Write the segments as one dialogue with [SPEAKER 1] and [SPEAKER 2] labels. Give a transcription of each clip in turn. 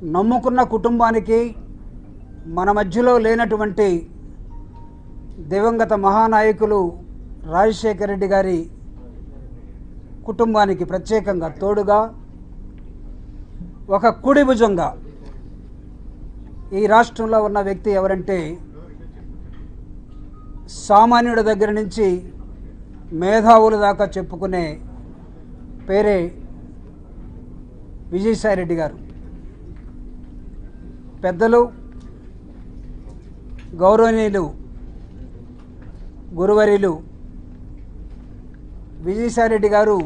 [SPEAKER 1] నమ్ముకున్న కుటుంబానికి మన మధ్యలో లేనటువంటి దివంగత మహానాయకులు రాజశేఖర రెడ్డి గారి కుటుంబానికి ప్రత్యేకంగా తోడుగా ఒక కుడి భుజంగా ఈ రాష్ట్రంలో ఉన్న వ్యక్తి ఎవరంటే సామాన్యుడి దగ్గర నుంచి మేధావుల దాకా చెప్పుకునే పేరే విజయసాయిరెడ్డి గారు. పెద్దలు గౌరవనీయులు గురువర్యులు విజయసాయిరెడ్డి గారు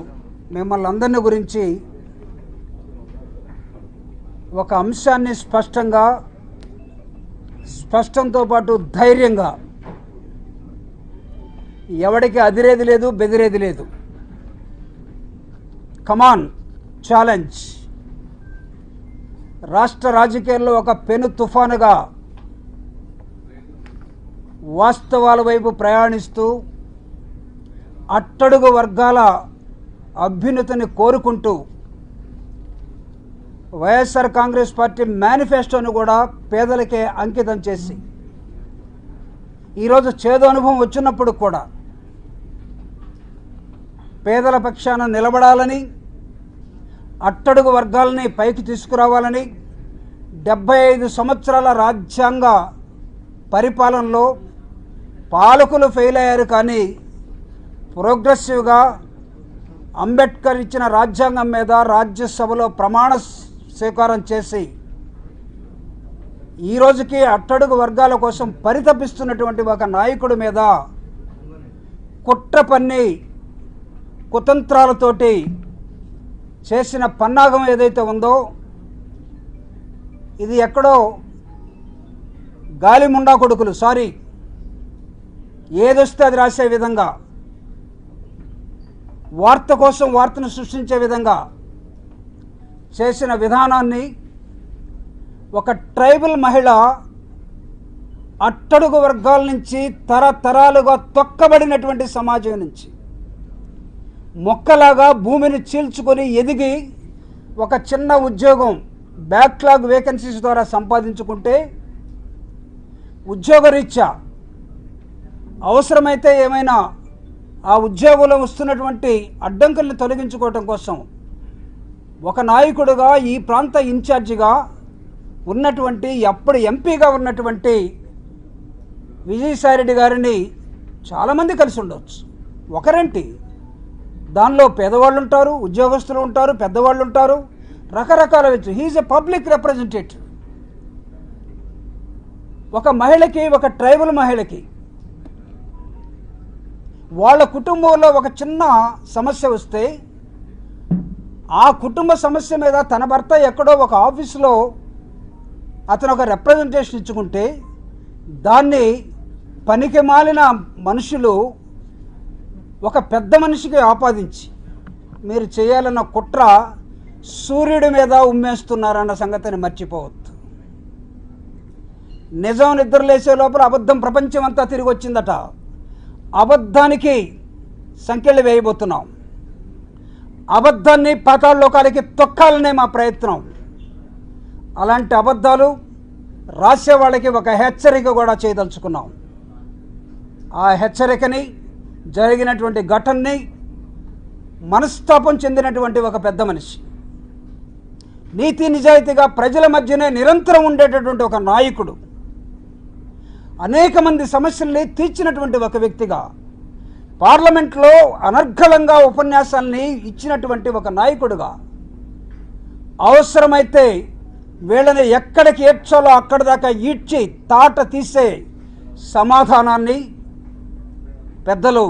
[SPEAKER 1] మిమ్మల్ని అందరిని గురించి ఒక అంశాన్ని స్పష్టంతో పాటు ధైర్యంగా, ఎవడికి అదిరేది లేదు బెదిరేది లేదు, కమాన్ ఛాలెంజ్, రాష్ట్ర రాజకీయాల్లో ఒక పెను తుఫానుగా వాస్తవాల వైపు ప్రయాణిస్తూ అట్టడుగు వర్గాల అభ్యున్నతిని కోరుకుంటూ వైఎస్ఆర్ కాంగ్రెస్ పార్టీ మేనిఫెస్టోను కూడా పేదలకే అంకితం చేసి ఈరోజు చేదు అనుభవం వచ్చినప్పుడు కూడా పేదల పక్షాన నిలబడాలని, అట్టడుగు వర్గాలని పైకి తీసుకురావాలని 75 సంవత్సరాల రాజ్యాంగ పరిపాలనలో పాలకులు ఫెయిల్ అయ్యారు, కానీ ప్రోగ్రెసివ్గా అంబేద్కర్ ఇచ్చిన రాజ్యాంగం మీద రాజ్యసభలో ప్రమాణ స్వీకారం చేసి ఈరోజుకి అట్టడుగు వర్గాల కోసం పరితపిస్తున్నటువంటి ఒక నాయకుడి మీద కుట్ర పన్ని కుతంత్రాలతోటి చేసిన పన్నాగం ఏదైతే ఉందో, ఇది ఎక్కడో గాలిముండా కొడుకులు ఏదొస్తే అది రాసే విధంగా, వార్త కోసం వార్తను సృష్టించే విధంగా చేసిన విధానాన్ని ఒక ట్రైబల్ మహిళ అట్టడుగు వర్గాల నుంచి తరతరాలుగా తొక్కబడినటువంటి సమాజం నుంచి మొక్కలాగా భూమిని చీల్చుకొని ఎదిగి ఒక చిన్న ఉద్యోగం బ్యాక్లాగ్ వేకెన్సీస్ ద్వారా సంపాదించుకుంటే ఉద్యోగరీత్యా అవసరమైతే ఏమైనా ఆ ఉద్యోగంలో వస్తున్నటువంటి అడ్డంకుల్ని తొలగించుకోవటం కోసం ఒక నాయకుడుగా ఈ ప్రాంత ఇన్ఛార్జిగా ఉన్నటువంటి అప్పుడు ఎంపీగా ఉన్నటువంటి విజయసాయిరెడ్డి గారిని చాలామంది కలిసి ఉండవచ్చు. ఒకరేంటి, దానిలో పేదవాళ్ళు ఉంటారు, ఉద్యోగస్తులు ఉంటారు, పెద్దవాళ్ళు ఉంటారు, రకరకాల వ్యక్తులు. He is a public representative. ఒక మహిళకి, ఒక ట్రైబల్ మహిళకి వాళ్ళ కుటుంబంలో ఒక చిన్న సమస్య వస్తే ఆ కుటుంబ సమస్య మీద తన భర్త ఎక్కడో ఒక ఆఫీసులో అతను ఒక రిప్రజెంటేషన్ ఇచ్చుకుంటే దాన్ని పనికి మాలిన మనుషులు ఒక పెద్ద మనిషికి ఆపాదించి మీరు చేయాలన్న కుట్ర సూర్యుడి మీద ఉమ్మేస్తున్నారన్న సంగతిని మర్చిపోవద్దు. నిజం నిద్రలేసే లోపల అబద్ధం ప్రపంచం అంతా తిరిగి వచ్చిందట. అబద్ధానికి సంఖ్యలు వేయబోతున్నాం. అబద్ధాన్ని పాతాళలోకాలకి తొక్కాలనే మా ప్రయత్నం. అలాంటి అబద్ధాలు రాసే వాళ్ళకి ఒక హెచ్చరిక కూడా చేయదలుచుకున్నాం. ఆ హెచ్చరికని, జరిగినటువంటి ఘటనని మనస్తాపం చెందినటువంటి ఒక పెద్ద మనిషి, నీతి నిజాయితీగా ప్రజల మధ్యనే నిరంతరం ఉండేటటువంటి ఒక నాయకుడు, అనేక మంది సమస్యల్ని తీర్చినటువంటి ఒక వ్యక్తిగా, పార్లమెంట్లో అనర్గళంగా ఉపన్యాసాల్ని ఇచ్చినటువంటి ఒక నాయకుడుగా, అవసరమైతే వీళ్ళని ఎక్కడికి ఏడ్చాలో అక్కడి దాకా ఈడ్చి తాట తీసే సమాధానాన్ని పెద్దలు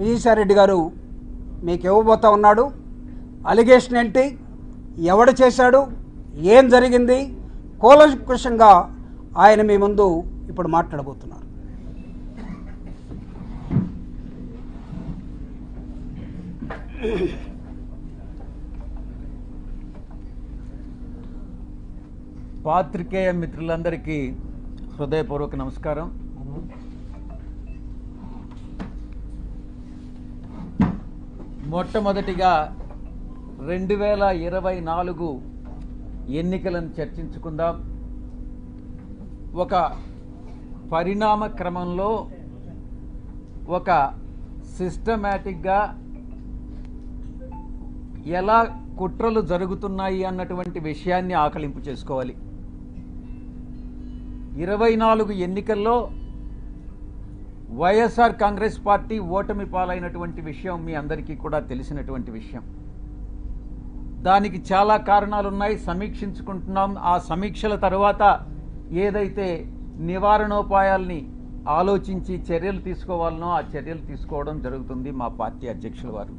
[SPEAKER 1] విజయసాయిరెడ్డి గారు మీకు ఇవ్వబోతా ఉన్నాడు. అలిగేషన్ ఏంటి, ఎవడు చేశాడు, ఏం జరిగింది, కూలంకషంగా ఆయన మీ ముందు ఇప్పుడు మాట్లాడబోతున్నారు.
[SPEAKER 2] పాత్రికేయ మిత్రులందరికీ హృదయపూర్వక నమస్కారం. మొట్టమొదటిగా 2024 ఎన్నికలను చర్చించుకుందాం. ఒక పరిణామ క్రమంలో ఒక సిస్టమేటిక్గా ఎలా కుట్రలు జరుగుతున్నాయి అన్నటువంటి విషయాన్ని ఆకలింపు చేసుకోవాలి. 24 ఎన్నికల్లో వైఎస్ఆర్ కాంగ్రెస్ పార్టీ ఓటమి పాలైనటువంటి విషయం మీ అందరికీ కూడా తెలిసినటువంటి విషయం. దానికి చాలా కారణాలు ఉన్నాయి, సమీక్షించుకుంటున్నాం. ఆ సమీక్షల తర్వాత ఏదైతే నివారణోపాయాల్ని ఆలోచించి చర్యలు తీసుకోవాలనో ఆ చర్యలు తీసుకోవడం జరుగుతుంది మా పార్టీ అధ్యక్షుల వారు.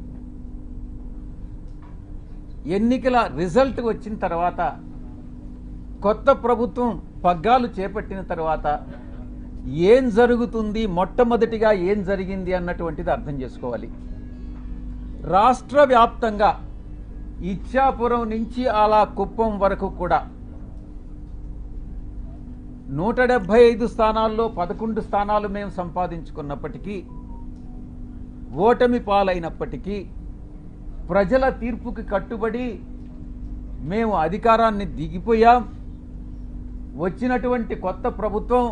[SPEAKER 2] ఎన్నికల రిజల్ట్ వచ్చిన తర్వాత, కొత్త ప్రభుత్వం పగ్గాలు చేపట్టిన తర్వాత ఏం జరుగుతుంది, మొట్టమొదటిగా ఏం జరిగింది అన్నటువంటిది అర్థం చేసుకోవాలి. రాష్ట్ర వ్యాప్తంగా ఇచ్చాపురం నుంచి అలా కుప్పం వరకు కూడా 175 స్థానాల్లో 11 స్థానాలు మేము సంపాదించుకున్నప్పటికీ, ఓటమి పాలైనప్పటికీ ప్రజల తీర్పుకి కట్టుబడి మేము అధికారాన్ని దిగిపోయాం. వచ్చినటువంటి కొత్త ప్రభుత్వం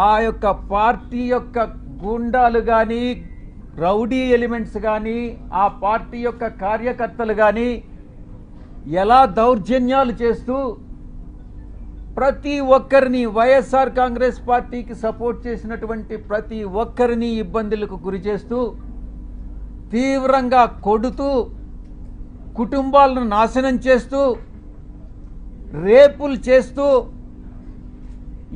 [SPEAKER 2] ఆ యొక్క పార్టీ యొక్క గుండాలు కానీ, రౌడీ ఎలిమెంట్స్ కానీ, ఆ పార్టీ యొక్క కార్యకర్తలు కానీ ఎలా దౌర్జన్యాలు చేస్తూ ప్రతి ఒక్కరిని, వైఎస్ఆర్ కాంగ్రెస్ పార్టీకి సపోర్ట్ చేసినటువంటి ప్రతి ఒక్కరిని ఇబ్బందులకు గురి చేస్తూ, తీవ్రంగా కొడుతూ, కుటుంబాలను నాశనం చేస్తూ, రేపులు చేస్తూ,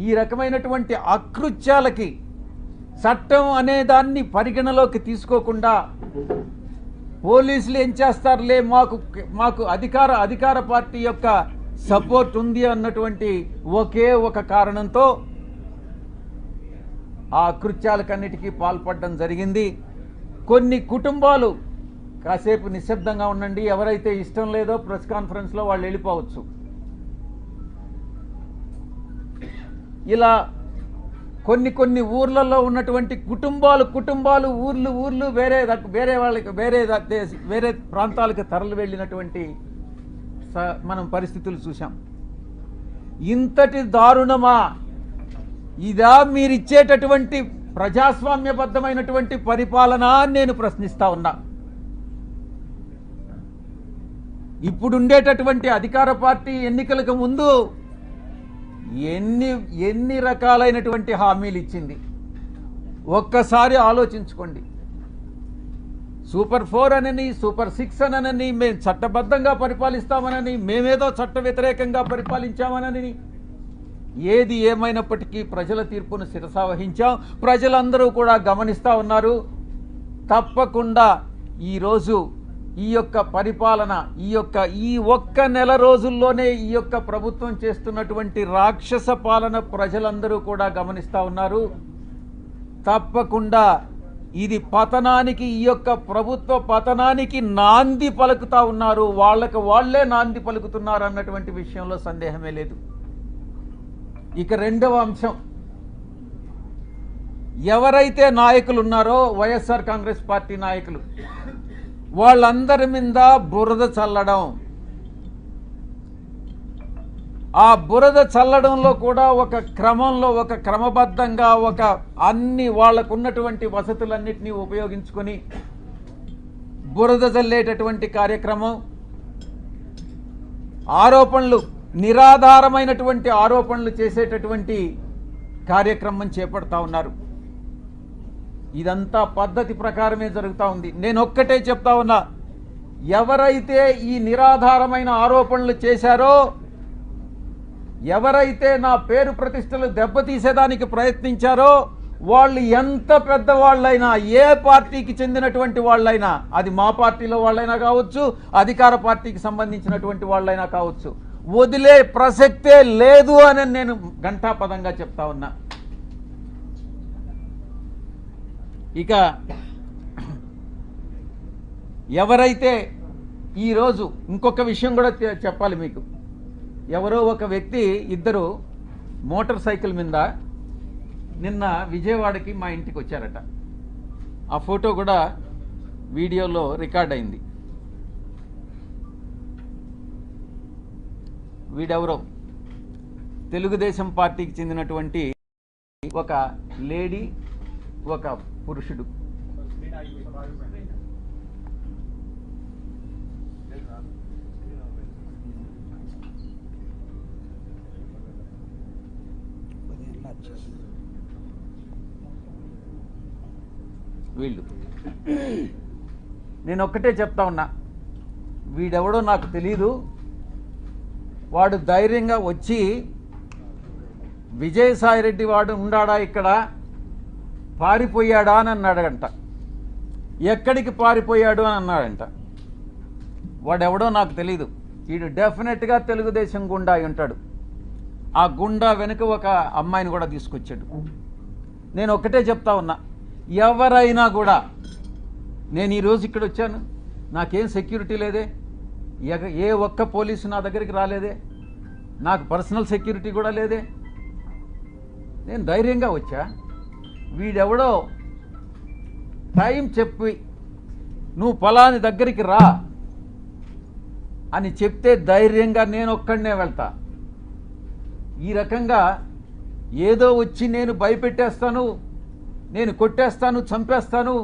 [SPEAKER 2] ఈ రకమైనటువంటి అకృత్యాలకి చట్టం అనే దాన్ని పరిగణలోకి తీసుకోకుండా పోలీసులు ఏం చేస్తారులే, మాకు అధికార పార్టీ యొక్క సపోర్ట్ ఉంది అన్నటువంటి ఒకే ఒక కారణంతో ఆ అకృత్యాలకన్నిటికీ పాల్పడడం జరిగింది. కొన్ని కుటుంబాలు కాసేపు నిశ్శబ్దంగా ఉండండి, ఎవరైతే ఇష్టం లేదో ప్రెస్ కాన్ఫరెన్స్లో వాళ్ళు వెళ్ళిపోవచ్చు. ఇలా కొన్ని ఊర్లలో ఉన్నటువంటి కుటుంబాలు ఊర్లు వేరే ప్రాంతాలకు తరలి వెళ్ళినటువంటి మనం పరిస్థితులు చూసాం. ఇంతటి దారుణమా ఇదా మీరిచ్చేటటువంటి ప్రజాస్వామ్యబద్ధమైనటువంటి పరిపాలన అని నేను ప్రశ్నిస్తా ఉన్నా. ఇప్పుడుండేటటువంటి అధికార పార్టీ ఎన్నికలకు ముందు ఎన్ని రకాలైనటువంటి హామీలు ఇచ్చింది ఒక్కసారి ఆలోచించుకోండి. సూపర్ 4 అనని, సూపర్ 6 అనని, మేము చట్టబద్ధంగా పరిపాలిస్తామనని, మేమేదో చట్ట వ్యతిరేకంగా పరిపాలించామనని, ఏది ఏమైనప్పటికీ ప్రజల తీర్పును శిరసావహించాం. ప్రజలందరూ కూడా గమనిస్తూ ఉన్నారు. తప్పకుండా ఈరోజు ఈ యొక్క పరిపాలన, ఈ ఒక్క నెల రోజుల్లోనే ఈ యొక్క ప్రభుత్వం చేస్తున్నటువంటి రాక్షస పాలన ప్రజలందరూ కూడా గమనిస్తూ ఉన్నారు. తప్పకుండా ఇది పతనానికి, ఈ యొక్క ప్రభుత్వ పతనానికి నాంది పలుకుతా ఉన్నారు. వాళ్లే నాంది పలుకుతున్నారు అన్నటువంటి విషయంలో సందేహమే లేదు. ఇక రెండవ అంశం, ఎవరైతే నాయకులు ఉన్నారో వైఎస్ఆర్ కాంగ్రెస్ పార్టీ నాయకులు, వాళ్ళందరి మీద బురద చల్లడం. ఆ బురద చల్లడంలో కూడా ఒక క్రమంలో, ఒక క్రమబద్ధంగా, అన్ని వాళ్లకున్నటువంటి వసతులన్నిటినీ ఉపయోగించుకొని బురద చల్లేటటువంటి కార్యక్రమం, ఆరోపణలు, నిరాధారమైనటువంటి ఆరోపణలు చేసేటటువంటి కార్యక్రమం చేపడతా ఉన్నారు. ఇదంతా పద్ధతి ప్రకారమే జరుగుతూ ఉంది. నేను ఒక్కటే చెప్తా ఉన్నా, ఎవరైతే ఈ నిరాధారమైన ఆరోపణలు చేశారో, ఎవరైతే నా పేరు ప్రతిష్టలు దెబ్బతీసేదానికి ప్రయత్నించారో, వాళ్ళు ఎంత పెద్దవాళ్ళైనా, ఏ పార్టీకి చెందినటువంటి వాళ్ళైనా, అది మా పార్టీలో వాళ్ళైనా కావచ్చు, అధికార పార్టీకి సంబంధించినటువంటి వాళ్ళైనా కావచ్చు, వదిలే ప్రసక్తే లేదు అని నేను ఘంటాపదంగా చెప్తా ఉన్నా. ఇక ఎవరైతే ఈరోజు ఇంకొక విషయం కూడా చెప్పాలి మీకు. ఎవరో ఒక వ్యక్తి, ఇద్దరు మోటార్ సైకిల్ మీద నిన్న విజయవాడకి మా ఇంటికి వచ్చారట. ఆ ఫోటో కూడా వీడియోలో రికార్డ్ అయింది. వీడెవరో తెలుగుదేశం పార్టీకి చెందినటువంటి ఒక లేడీ, ఒక పురుషుడు. వీళ్ళు నేను ఒక్కటే చెప్తా ఉన్నా, వీడెవడో నాకు తెలీదు. వాడు ధైర్యంగా వచ్చి విజయసాయిరెడ్డి వాడు ఉండాడా ఇక్కడ, పారిపోయాడా అని అన్నాడంట. ఎక్కడికి పారిపోయాడు అని అన్నాడంట. వాడెవడో నాకు తెలీదు. వీడు డెఫినెట్గా తెలుగుదేశం గుండా అయి ఉంటాడు. ఆ గుండా వెనుక ఒక అమ్మాయిని కూడా తీసుకొచ్చాడు. నేను ఒక్కటే చెప్తా ఉన్నా, ఎవరైనా కూడా, నేను ఈరోజు ఇక్కడ వచ్చాను, నాకేం సెక్యూరిటీ లేదే, ఏ ఒక్క పోలీసు నా దగ్గరికి రాలేదే, నాకు పర్సనల్ సెక్యూరిటీ కూడా లేదే, నేను ధైర్యంగా వచ్చా. వీడెవడో టైం చెప్పి నువ్వు ఫలాని దగ్గరికి రా అని చెప్తే ధైర్యంగా నేను ఒక్కడనే వెళ్తా. ఈ రకంగా ఏదో వచ్చి నేను భయపెట్టేస్తాను, నేను కొట్టేస్తాను, చంపేస్తాను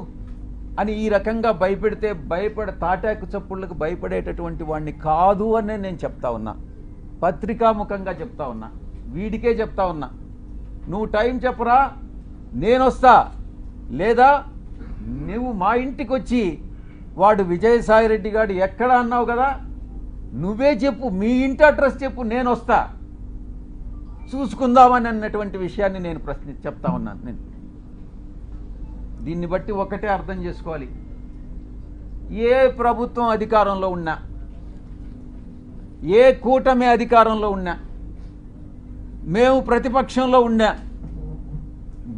[SPEAKER 2] అని ఈ రకంగా భయపెడితే తాటాకు చప్పుళ్ళకు భయపడేటటువంటి వాడిని కాదు అని నేను చెప్తా ఉన్నా. పత్రికాముఖంగా చెప్తా ఉన్నా, వీడికే చెప్తా ఉన్నా. నువ్వు టైం చెప్పరా, నేను వస్తా, లేదా నువ్వు మా ఇంటికి వచ్చి వాడు విజయసాయిరెడ్డి గారు ఎక్కడ అన్నావు కదా, నువ్వే చెప్పు, మీ ఇంటి అడ్రస్ చెప్పు, నేను వస్తా, చూసుకుందామని అన్నటువంటి విషయాన్ని నేను చెప్తా ఉన్నాను. నేను దీన్ని బట్టి ఒకటే అర్థం చేసుకోవాలి, ఏ ప్రభుత్వం అధికారంలో ఉన్నా, ఏ కూటమి అధికారంలో ఉన్నా, మేము ప్రతిపక్షంలో ఉన్నా,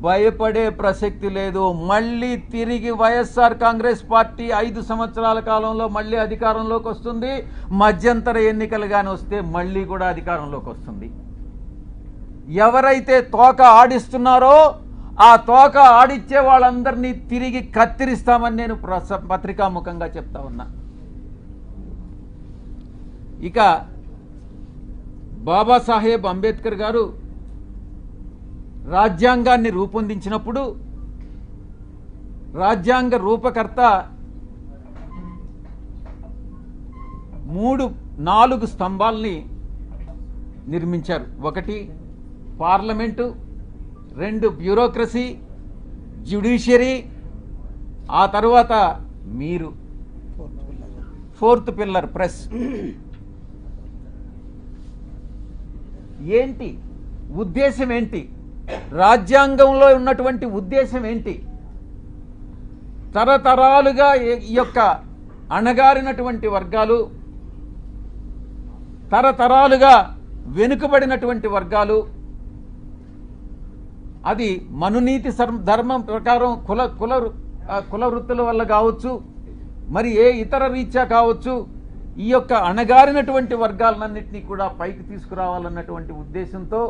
[SPEAKER 2] భయపడే ప్రసక్తి లేదు. మళ్ళీ తిరిగి వైఎస్ఆర్ కాంగ్రెస్ పార్టీ 5 సంవత్సరాల కాలంలో మళ్ళీ అధికారంలోకి వస్తుంది. మధ్యంతర ఎన్నికలు కానీ వస్తే మళ్ళీ కూడా అధికారంలోకి వస్తుంది. ఎవరైతే తోక ఆడిస్తున్నారో ఆ తోక ఆడిచ్చే వాళ్ళందరినీ తిరిగి కత్తిరిస్తామని నేను పత్రికాముఖంగా చెప్తా ఉన్నా. ఇక బాబాసాహెబ్ అంబేద్కర్ గారు రాజ్యాంగాన్ని రూపొందించినప్పుడు రాజ్యాంగ రూపకర్త 4 స్తంభాల్ని నిర్మించారు. 1 పార్లమెంటు, 2 బ్యూరోక్రసీ, జ్యుడిషియరీ, ఆ తర్వాత మీరు 4th పిల్లర్ ప్రెస్. ఏంటి ఉద్దేశం, ఏంటి రాజ్యాంగంలో ఉన్నటువంటి ఉద్దేశం ఏంటి? తరతరాలుగా ఈ యొక్క అణగారినటువంటి వర్గాలు, తరతరాలుగా వెనుకబడినటువంటి వర్గాలు, అది మనునీతి ధర్మం ప్రకారం కుల వృత్తుల వల్ల కావచ్చు, మరి ఏ ఇతర రీత్యా కావచ్చు, ఈ యొక్క అణగారినటువంటి వర్గాలన్నింటినీ కూడా పైకి తీసుకురావాలన్నటువంటి ఉద్దేశంతో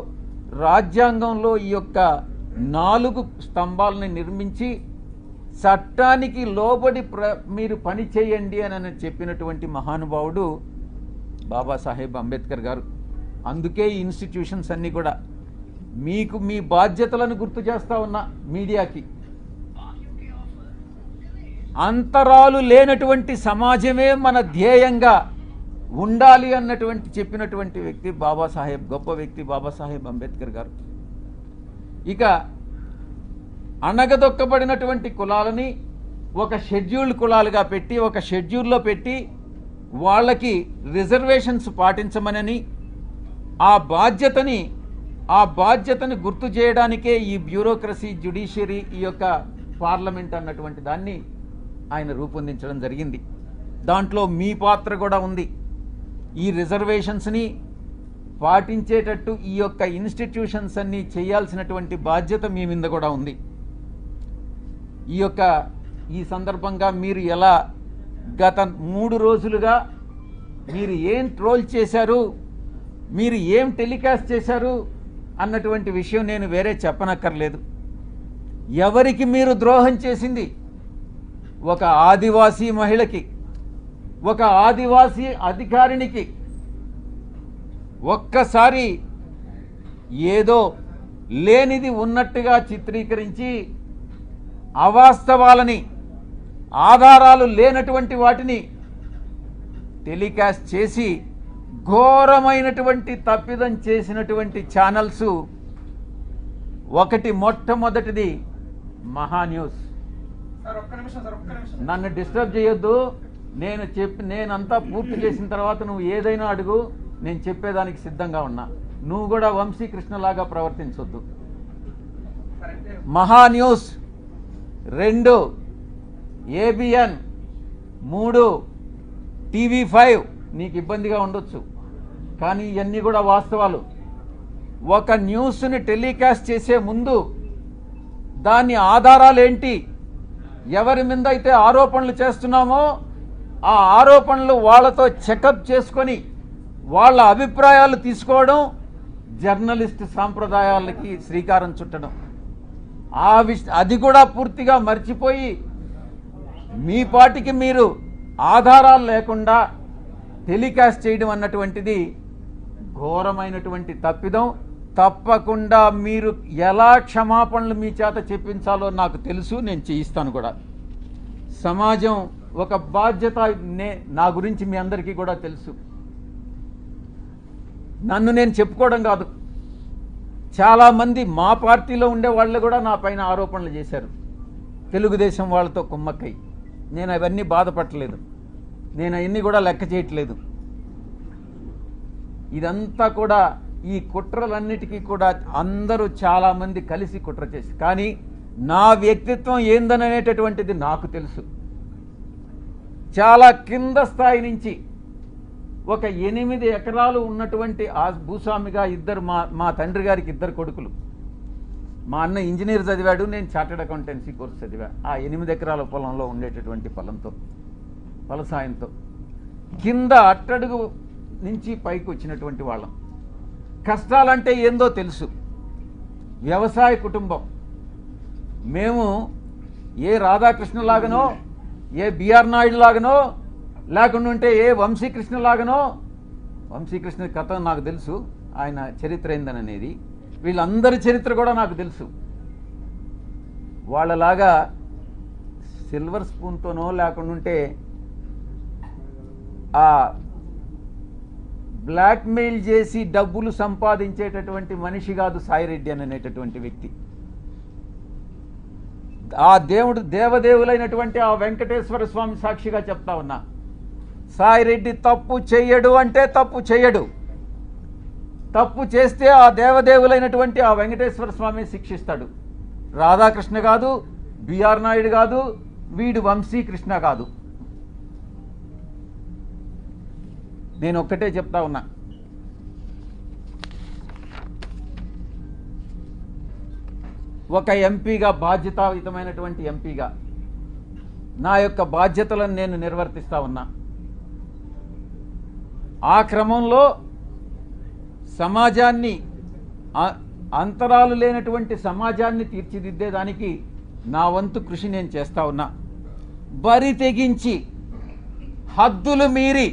[SPEAKER 2] రాజ్యాంగంలో ఈ యొక్క 4 స్తంభాలని నిర్మించి చట్టానికి లోబడి మీరు పని చేయండి అని చెప్పినటువంటి మహానుభావుడు బాబాసాహెబ్ అంబేద్కర్ గారు. అందుకే ఈ ఇన్స్టిట్యూషన్స్ అన్నీ కూడా మీకు మీ బాధ్యతలను గుర్తు చేస్తా ఉన్నా. మీడియాకి అంతరాలు లేనటువంటి సమాజమే మన ధ్యేయంగా ఉండాలి అన్నటువంటి చెప్పినటువంటి వ్యక్తి బాబాసాహెబ్, గొప్ప వ్యక్తి బాబాసాహెబ్ అంబేద్కర్ గారు. ఇక అణగదొక్కబడినటువంటి కులాలని ఒక షెడ్యూల్డ్ కులాలుగా పెట్టి, ఒక షెడ్యూల్లో పెట్టి వాళ్ళకి రిజర్వేషన్స్ పాటించమనని, ఆ బాధ్యతని గుర్తు చేయడానికే ఈ బ్యూరోక్రసీ, జ్యుడిషియరీ, ఈ యొక్క పార్లమెంట్ అన్నటువంటి దాన్ని ఆయన రూపొందించడం జరిగింది. దాంట్లో మీ పాత్ర కూడా ఉంది. ఈ రిజర్వేషన్స్ని పాటించేటట్టు ఈ యొక్క ఇన్స్టిట్యూషన్స్ అన్నీ చేయాల్సినటువంటి బాధ్యత మీ మీద కూడా ఉంది. ఈ సందర్భంగా మీరు ఎలా గత 3 రోజులుగా మీరు ఏం ట్రోల్ చేశారు, మీరు ఏం టెలికాస్ట్ చేశారు అన్నటువంటి విషయం నేను వేరే చెప్పనక్కర్లేదు. ఎవరికి మీరు ద్రోహం చేసింది? ఒక ఆదివాసీ మహిళకి, ఒక ఆదివాసీ అధికారినికి, ఒక్కసారి ఏదో లేనిది ఉన్నట్టుగా చిత్రీకరించి అవాస్తవాలని, ఆధారాలు లేనటువంటి వాటిని టెలికాస్ట్ చేసి ఘోరమైనటువంటి తప్పిదం చేసినటువంటి ఛానల్స్ ఒకటి, మొట్టమొదటిది మహాన్యూస్. నన్ను డిస్టర్బ్ చేయొద్దు. నేనంతా పూర్తి చేసిన తర్వాత నువ్వు ఏదైనా అడుగు, నేను చెప్పేదానికి సిద్ధంగా ఉన్నా. నువ్వు కూడా వంశీకృష్ణలాగా ప్రవర్తించొద్దు. మహాన్యూస్ 2, ABN 3, TV5 నీకు ఇబ్బందిగా ఉండొచ్చు, కానీ ఇవన్నీ కూడా వాస్తవాలు. ఒక న్యూస్ని టెలికాస్ట్ చేసే ముందు దాని ఆధారాలు ఏంటి, ఎవరి మీద అయితే ఆరోపణలు చేస్తున్నామో ఆ ఆరోపణలు వాళ్ళతో చెకప్ చేసుకొని వాళ్ళ అభిప్రాయాలు తీసుకోవడం జర్నలిస్ట్ సాంప్రదాయాలకి శ్రీకారం చుట్టడం. అది కూడా పూర్తిగా మర్చిపోయి మీ పాటికి మీరు ఆధారాలు లేకుండా టెలికాస్ట్ చేయడం అన్నటువంటిది ఘోరమైనటువంటి తప్పిదం. తప్పకుండా మీరు ఎలా క్షమాపణలు మీ చేత చెప్పించాలో నాకు తెలుసు, నేను చేయిస్తాను కూడా. సమాజం ఒక బాధ్యత, నా గురించి మీ అందరికీ కూడా తెలుసు. నన్ను నేను చెప్పుకోవడం కాదు, చాలామంది మా పార్టీలో ఉండే వాళ్ళు కూడా నా పైన ఆరోపణలు చేశారు, తెలుగుదేశం వాళ్ళతో కుమ్మక్కై. నేను అవన్నీ బాధపడలేదు, నేను అవన్నీ కూడా లెక్క చేయట్లేదు. ఇదంతా కూడా ఈ కుట్రలన్నిటికీ కూడా అందరూ చాలామంది కలిసి కుట్ర చేసి, కానీ నా వ్యక్తిత్వం ఏందనేటటువంటిది నాకు తెలుసు. చాలా కింద స్థాయి నుంచి ఒక 8 ఎకరాలు ఉన్నటువంటి ఆ భూస్వామిగా మా తండ్రి గారికి 2 కొడుకులు. మా అన్న ఇంజనీర్ చదివాడు, నేను చార్టెడ్ అకౌంటెన్సీ కోర్స్ చదివా. ఆ 8 ఎకరాల పొలంలో ఉండేటటువంటి ఫలసాయంతో కింద అట్టడుగు నుంచి పైకి వచ్చినటువంటి వాళ్ళం. కష్టాలంటే ఏందో తెలుసు. వ్యవసాయ కుటుంబం మేము. ఏ రాధాకృష్ణ లాగనో, ఏ బిఆర్ నాయుడు లాగనో, లేకుండా ఉంటే ఏ వంశీకృష్ణ లాగనో. వంశీకృష్ణ కథ నాకు తెలుసు, ఆయన చరిత్ర ఏందనేది. వీళ్ళందరి చరిత్ర కూడా నాకు తెలుసు. వాళ్ళలాగా సిల్వర్ స్పూన్తోనో లేకుండా ఉంటే ఆ బ్లాక్మెయిల్ చేసి డబ్బులు సంపాదించేటటువంటి మనిషి కాదు సాయిరెడ్డి అనేటటువంటి వ్యక్తి. ఆ దేవదేవులైనటువంటి ఆ వెంకటేశ్వర స్వామి సాక్షిగా చెప్తా ఉన్నా, సాయిరెడ్డి తప్పు చెయ్యడు అంటే తప్పు చెయ్యడు. తప్పు చేస్తే ఆ దేవదేవులైనటువంటి ఆ వెంకటేశ్వర స్వామి శిక్షిస్తాడు. రాధాకృష్ణ కాదు, బిఆర్ నాయుడు కాదు, వీడు వంశీకృష్ణ కాదు. నేను ఒక్కటే చెప్తా ఉన్నా, ఒక ఎంపీగా, బాధ్యతాయుతమైనటువంటి ఎంపీగా నా యొక్క బాధ్యతలను నేను నిర్వర్తిస్తా ఉన్నా. ఆ క్రమంలో సమాజాన్ని, అంతరాలు లేనటువంటి సమాజాన్ని తీర్చిదిద్దేదానికి నా వంతు కృషి నేను చేస్తా ఉన్నా. బరి తెగించి హద్దులు మీరి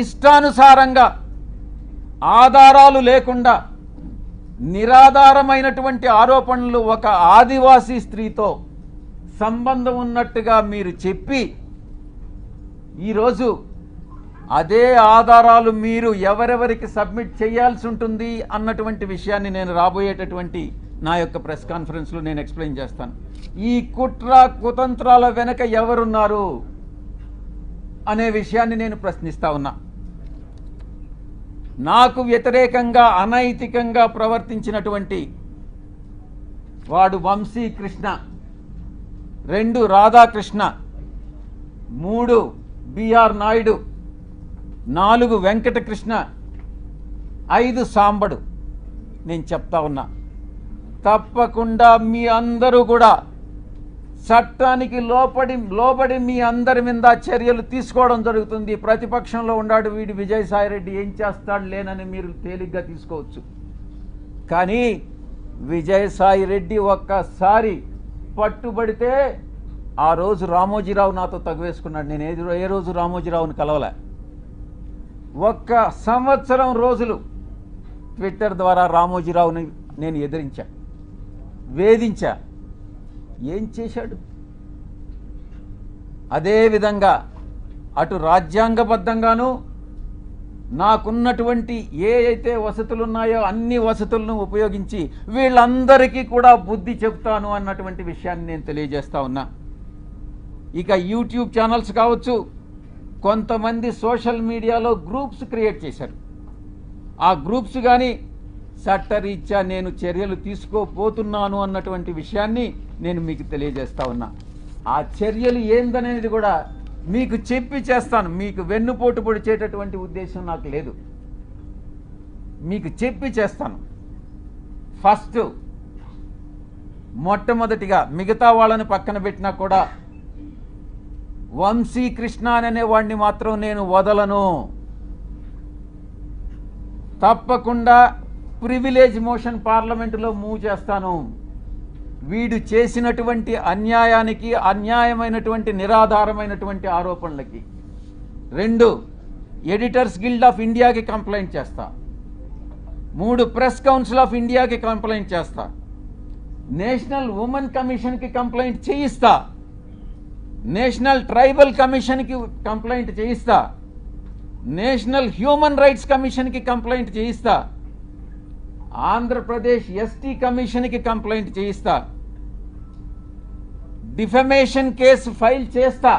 [SPEAKER 2] ఇష్టానుసారంగా ఆధారాలు లేకుండా నిరాధారమైనటువంటి ఆరోపణలు ఒక ఆదివాసీ స్త్రీతో సంబంధం ఉన్నట్టుగా మీరు చెప్పి ఈరోజు అదే ఆధారాలు మీరు ఎవరెవరికి సబ్మిట్ చేయాల్సి ఉంటుంది అన్నటువంటి విషయాన్ని నేను రాబోయేటటువంటి నా యొక్క ప్రెస్ కాన్ఫరెన్స్లో నేను ఎక్స్ప్లెయిన్ చేస్తాను. ఈ కుట్ర కుతంత్రాల వెనక ఎవరున్నారు అనే విషయాన్ని నేను ప్రశ్నిస్తా ఉన్నా. నాకు వ్యతిరేకంగా అనైతికంగా ప్రవర్తించినటువంటి వాడు వంశీకృష్ణ, 2 రాధాకృష్ణ, 3 బిఆర్ నాయుడు, 4 వెంకటకృష్ణ, 5 సాంబడు. నేను చెప్తా ఉన్నా, తప్పకుండా మీ అందరూ కూడా చట్టానికి లోబడి మీ అందరి మీద చర్యలు తీసుకోవడం జరుగుతుంది. ప్రతిపక్షంలో ఉన్నాడు వీడు విజయసాయిరెడ్డి, ఏం చేస్తాడు లేనని మీరు తేలిగ్గా తీసుకోవచ్చు. కానీ విజయసాయిరెడ్డి ఒక్కసారి పట్టుబడితే ఆ రోజు రామోజీరావు నాతో తగువేసుకున్నాడు. నేను ఏ రోజు రామోజీరావుని కలవలే. ఒక్క సంవత్సరం రోజులు ట్విట్టర్ ద్వారా రామోజీరావుని నేను ఎదిరించా, వేధించా. ఏం చేశాడు? అదేవిధంగా అటు రాజ్యాంగబద్ధంగాను నాకున్నటువంటి ఏ అయితే వసతులు ఉన్నాయో అన్ని వసతులను ఉపయోగించి వీళ్ళందరికీ కూడా బుద్ధి చెప్తాను అన్నటువంటి విషయాన్ని నేను తెలియజేస్తా ఉన్నా. ఇక యూట్యూబ్ ఛానల్స్ కావచ్చు, కొంతమంది సోషల్ మీడియాలో గ్రూప్స్ క్రియేట్ చేశారు. ఆ గ్రూప్స్ కానీ చట్టరీత్యా నేను చర్యలు తీసుకోబోతున్నాను అన్నటువంటి విషయాన్ని నేను మీకు తెలియజేస్తా ఉన్నా. ఆ చర్యలు ఏందనేది కూడా మీకు చెప్పి చేస్తాను. మీకు వెన్నుపోటు పొడిచేటటువంటి ఉద్దేశం నాకు లేదు. మీకు చెప్పి చేస్తాను. ఫస్ట్ మొట్టమొదటిగా మిగతా వాళ్ళని పక్కన పెట్టినా కూడా వంశీకృష్ణ అనే వాడిని మాత్రం నేను వదలను. తప్పకుండా ప్రివిలేజ్ మోషన్ పార్లమెంటులో మూవ్ చేస్తాను. వీడు చేసినటువంటి అన్యాయానికి, అన్యాయమైనటువంటి నిరాధారమైనటువంటి ఆరోపణలకి. 2, ఎడిటర్స్ గిల్డ్ ఆఫ్ ఇండియాకి కంప్లైంట్ చేస్తా. 3, ప్రెస్ కౌన్సిల్ ఆఫ్ ఇండియాకి కంప్లైంట్ చేస్తా. నేషనల్ ఉమెన్ కమిషన్కి కంప్లైంట్ చేయిస్తా. నేషనల్ ట్రైబల్ కమిషన్కి కంప్లైంట్ చేయిస్తా. నేషనల్ హ్యూమన్ రైట్స్ కమిషన్కి కంప్లైంట్ చేయిస్తా. ఆంధ్రప్రదేశ్ ఎస్టీ కమిషన్కి కంప్లైంట్ చేయిస్తా. డిఫమేషన్ కేసు ఫైల్ చేస్తా,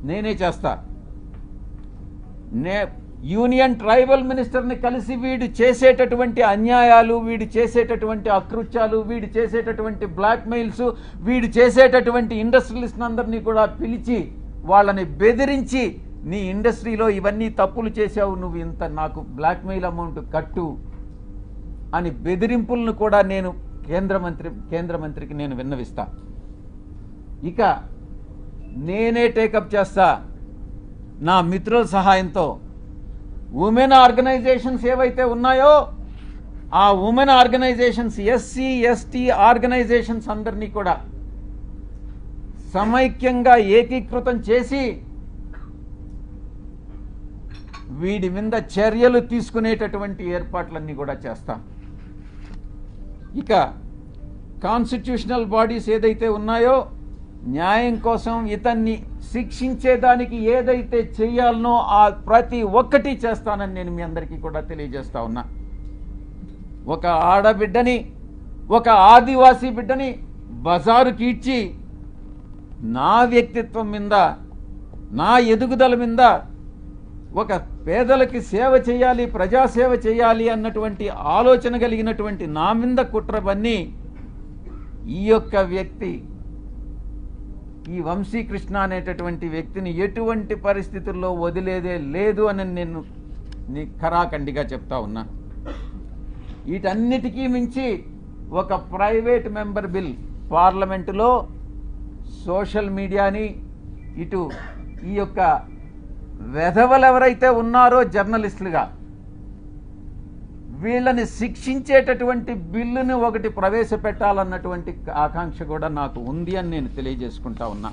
[SPEAKER 2] నేనే చేస్తా. యూనియన్ ట్రైబల్ మినిస్టర్ని కలిసి వీడు చేసేటటువంటి అన్యాయాలు, వీడు చేసేటటువంటి అకృత్యాలు, వీడు చేసేటటువంటి బ్లాక్మెయిల్స్, వీడు చేసేటటువంటి ఇండస్ట్రియలిస్ట్ అందరినీ కూడా పిలిచి వాళ్ళని బెదిరించి, నీ ఇండస్ట్రీలో ఇవన్నీ తప్పులు చేశావు, నువ్వు ఇంత నాకు బ్లాక్మెయిల్ అమౌంట్ కట్టు అని బెదిరింపులను కూడా నేను కేంద్ర మంత్రికి నేను విన్నవిస్తా. ఇక నేనే టేకప్ చేస్తా నా మిత్రుల సహాయంతో. ఉమెన్ ఆర్గనైజేషన్స్ ఏవైతే ఉన్నాయో ఆ women organisations, SC ST organisations అందరినీ కూడా సమైక్యంగా ఏకీకృతం చేసి వీడి మీద చర్యలు తీసుకునేటటువంటి ఏర్పాట్లన్నీ కూడా చేస్తాం. ఇక కాన్స్టిట్యూషనల్ బాడీస్ ఏదైతే ఉన్నాయో న్యాయం కోసం ఇతన్ని శిక్షించేదానికి ఏదైతే చేయాలనో ఆ ప్రతి ఒక్కటి చేస్తానని నేను మీ అందరికీ కూడా తెలియజేస్తా ఉన్నా. ఒక ఆడబిడ్డని, ఒక ఆదివాసీ బిడ్డని బజారుకి ఇచ్చి నా వ్యక్తిత్వం మీద, నా ఎదుగుదల మీద, ఒక పేదలకి సేవ చేయాలి, ప్రజాసేవ చేయాలి అన్నటువంటి ఆలోచన కలిగినటువంటి నా మీద కుట్ర పన్ని ఈ యొక్క వ్యక్తి, ఈ వంశీకృష్ణ అనేటటువంటి వ్యక్తిని ఎటువంటి పరిస్థితుల్లో వదిలేదే లేదు అని నేను ఖరాఖండిగా చెప్తా ఉన్నా. వీటన్నిటికీ మించి ఒక ప్రైవేట్ మెంబర్ బిల్ పార్లమెంటులో సోషల్ మీడియాని, ఇటు ఈ యొక్క వెధవలు ఎవరైతే ఉన్నారో జర్నలిస్టులుగా వీళ్ళని శిక్షించేటటువంటి బిల్లుని ఒకటి ప్రవేశపెట్టాలన్నటువంటి ఆకాంక్ష కూడా నాకు ఉంది అని నేను తెలియజేసుకుంటా ఉన్నా.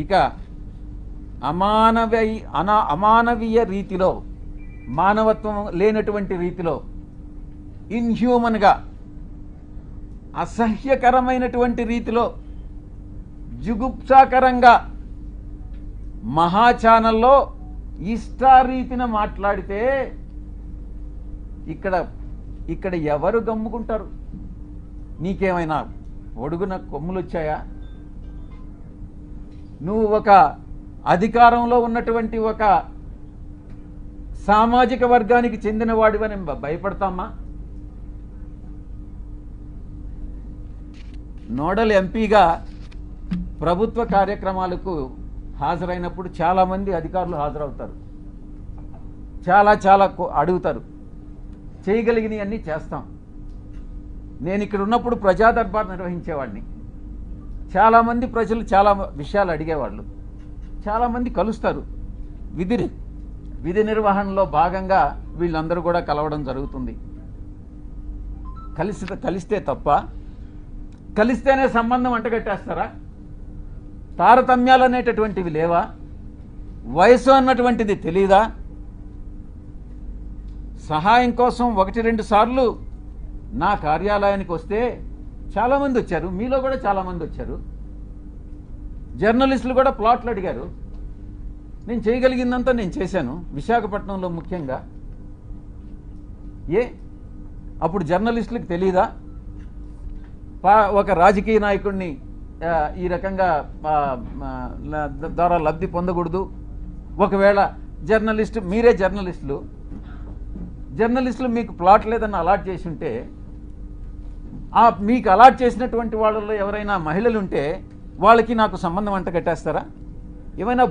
[SPEAKER 2] ఇక అమానవీయ రీతిలో, మానవత్వం లేనటువంటి రీతిలో, ఇన్హ్యూమన్గా, అసహ్యకరమైనటువంటి రీతిలో, జుగుప్సాకరంగా మహా ఛానల్లో ఇష్టారీతిన మాట్లాడితే ఇక్కడ ఎవరు గమ్ముకుంటారు? నీకేమైనా ఒడుగున కొమ్ములు వచ్చాయా? నువ్వు ఒక అధికారంలో ఉన్నటువంటి ఒక సామాజిక వర్గానికి చెందిన వాడివని భయపడతామా? నోడల్ ఎంపీగా ప్రభుత్వ కార్యక్రమాలకు హాజరైనప్పుడు చాలామంది అధికారులు హాజరవుతారు, చాలా అడుగుతారు, చేయగలిగినవన్నీ చేస్తాం. నేను ఇక్కడ ఉన్నప్పుడు ప్రజా దర్బార్ నిర్వహించేవాడిని. చాలామంది ప్రజలు చాలా విషయాలు అడిగేవాళ్ళు, చాలామంది కలుస్తారు. విధి నిర్వహణలో భాగంగా వీళ్ళందరూ కూడా కలవడం జరుగుతుంది. కలిస్తే తప్ప, కలిస్తేనే సంబంధం అంటగట్టేస్తారా? తారతమ్యాలు అనేటటువంటివి లేవా? వయసు అన్నటువంటిది తెలీదా? సహాయం కోసం 1-2 సార్లు నా కార్యాలయానికి వస్తే చాలామంది వచ్చారు, మీలో కూడా చాలామంది వచ్చారు. జర్నలిస్టులు కూడా ప్లాట్లు అడిగారు. నేను చేయగలిగిందంతా నేను చేశాను, విశాఖపట్నంలో ముఖ్యంగా. అప్పుడు జర్నలిస్టులకు తెలీదా? ఒక రాజకీయ నాయకుడిని ఈ రకంగా ద్వారా లబ్ధి పొందకూడదు. ఒకవేళ మీరే జర్నలిస్టులు మీకు ప్లాట్ లేదని అలాట్ చేసి ఉంటే, మీకు అలాట్ చేసినటువంటి వాళ్ళలో ఎవరైనా మహిళలు ఉంటే వాళ్ళకి నాకు సంబంధం అంట కట్టేస్తారా? ఏమైనా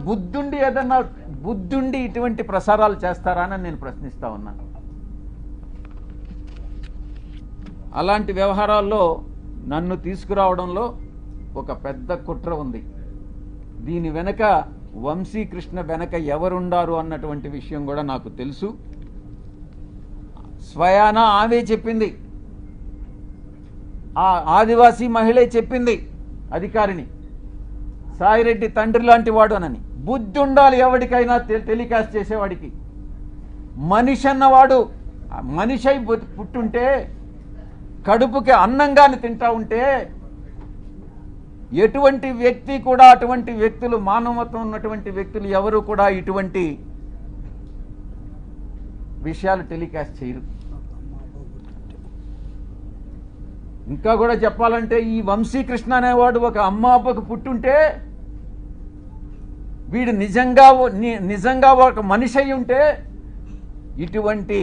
[SPEAKER 2] బుద్ధుండి ఇటువంటి ప్రసారాలు చేస్తారా అని నేను ప్రశ్నిస్తా ఉన్నాను. అలాంటి వ్యవహారాల్లో నన్ను తీసుకురావడంలో ఒక పెద్ద కుట్ర ఉంది. దీని వెనక వంశీకృష్ణ వెనక ఎవరుండారు అన్నటువంటి విషయం కూడా నాకు తెలుసు. స్వయానా ఆమె చెప్పింది, ఆ ఆదివాసీ మహిళే చెప్పింది అధికారిని, సాయిరెడ్డి తండ్రి లాంటి వాడు అనని. బుద్ధి ఉండాలి ఎవరికైనా టెలికాస్ట్ చేసేవాడికి. మనిషి అన్నవాడు మనిషి అయి పుట్టుంటే, కడుపుకి అన్నంగాని తింటా ఉంటే, ఎటువంటి వ్యక్తి కూడా, అటువంటి వ్యక్తులు, మానవత్వం ఉన్నటువంటి వ్యక్తులు ఎవరు కూడా ఇటువంటి విషయాలు టెలికాస్ట్ చేయరు. ఇంకా కూడా చెప్పాలంటే, ఈ వంశీకృష్ణ అనేవాడు ఒక అమ్మ అబ్బకు పుట్టుంటే, వీడు నిజంగా ఒక మనిషి అయి ఉంటే ఇటువంటి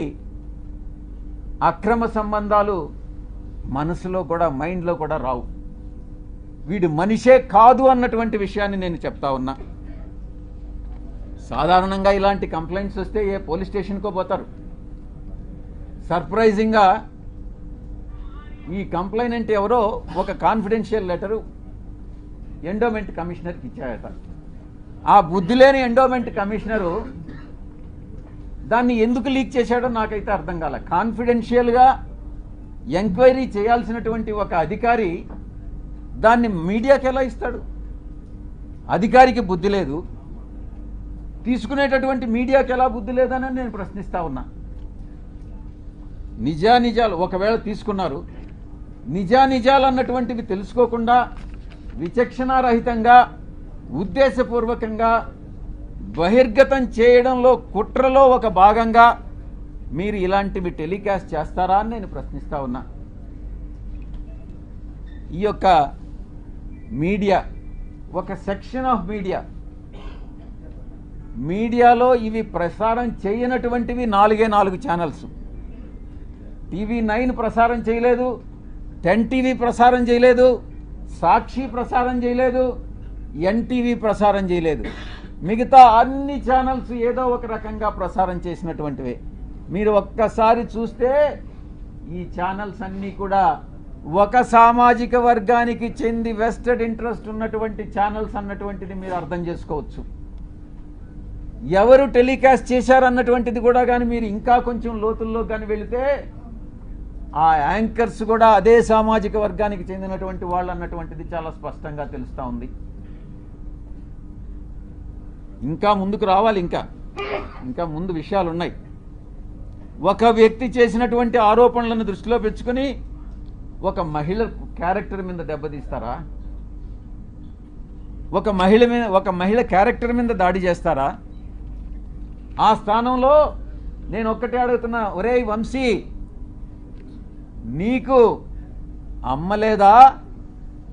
[SPEAKER 2] అక్రమ సంబంధాలు మనసులో కూడా, మైండ్లో కూడా రావు. వీడు మనిషే కాదు అన్నటువంటి విషయాన్ని నేను చెప్తా ఉన్నా. సాధారణంగా ఇలాంటి కంప్లైంట్స్ వస్తే ఏ పోలీస్ స్టేషన్కో పోతారు. సర్ప్రైజింగ్గా ఈ కంప్లైనెంట్ ఎవరో ఒక కాన్ఫిడెన్షియల్ లెటరు ఎండోమెంట్ కమిషనర్కి ఇచ్చాయట. ఆ బుద్ధి లేని ఎండోమెంట్ కమిషనరు దాన్ని ఎందుకు లీక్ చేశాడో నాకైతే అర్థం కాలే. కాన్ఫిడెన్షియల్గా ఎంక్వైరీ చేయాల్సినటువంటి ఒక అధికారి దాన్ని మీడియాకి ఎలా ఇస్తాడు? అధికారికి బుద్ధి లేదు, తీసుకునేటటువంటి మీడియాకి ఎలా బుద్ధి లేదని నేను ప్రశ్నిస్తా ఉన్నా. నిజాలు ఒకవేళ తీసుకున్నారు, నిజాలు అన్నటువంటివి తెలుసుకోకుండా విచక్షణారహితంగా ఉద్దేశపూర్వకంగా బహిర్గతం చేయడంలో, కుట్రలో ఒక భాగంగా మీరు ఇలాంటివి టెలికాస్ట్ చేస్తారా అని నేను ప్రశ్నిస్తా ఉన్నా. ఈ యొక్క మీడియా, ఒక సెక్షన్ ఆఫ్ మీడియాలో ఇవి ప్రసారం చేయనటువంటివి 4 ఛానల్స్. TV9 ప్రసారం చేయలేదు, 10 TV ప్రసారం చేయలేదు, సాక్షి ప్రసారం చేయలేదు, NTV ప్రసారం చేయలేదు. మిగతా అన్ని ఛానల్స్ ఏదో ఒక రకంగా ప్రసారం చేసినటువంటివే. మీరు ఒక్కసారి చూస్తే ఈ ఛానల్స్ అన్నీ కూడా ఒక సామాజిక వర్గానికి చెంది వెస్టెడ్ ఇంట్రెస్ట్ ఉన్నటువంటి ఛానల్స్ అన్నటువంటిది మీరు అర్థం చేసుకోవచ్చు. ఎవరు టెలికాస్ట్ చేశారన్నటువంటిది కూడా కానీ మీరు ఇంకా కొంచెం లోతుల్లో కానీ వెళితే ఆ యాంకర్స్ కూడా అదే సామాజిక వర్గానికి చెందినటువంటి వాళ్ళు అన్నటువంటిది చాలా స్పష్టంగా తెలుస్తూ ఉంది. ఇంకా ముందుకు రావాలి, ఇంకా ముందు విషయాలు ఉన్నాయి. ఒక వ్యక్తి చేసినటువంటి ఆరోపణలను దృష్టిలో పెంచుకొని ఒక మహిళ క్యారెక్టర్ మీద దెబ్బతీస్తారా? ఒక మహిళ క్యారెక్టర్ మీద దాడి చేస్తారా? ఆ స్థానంలో నేను ఒక్కటే అడుగుతున్నా, ఒరేయ్ వంశీ, నీకు అమ్మ లేదా?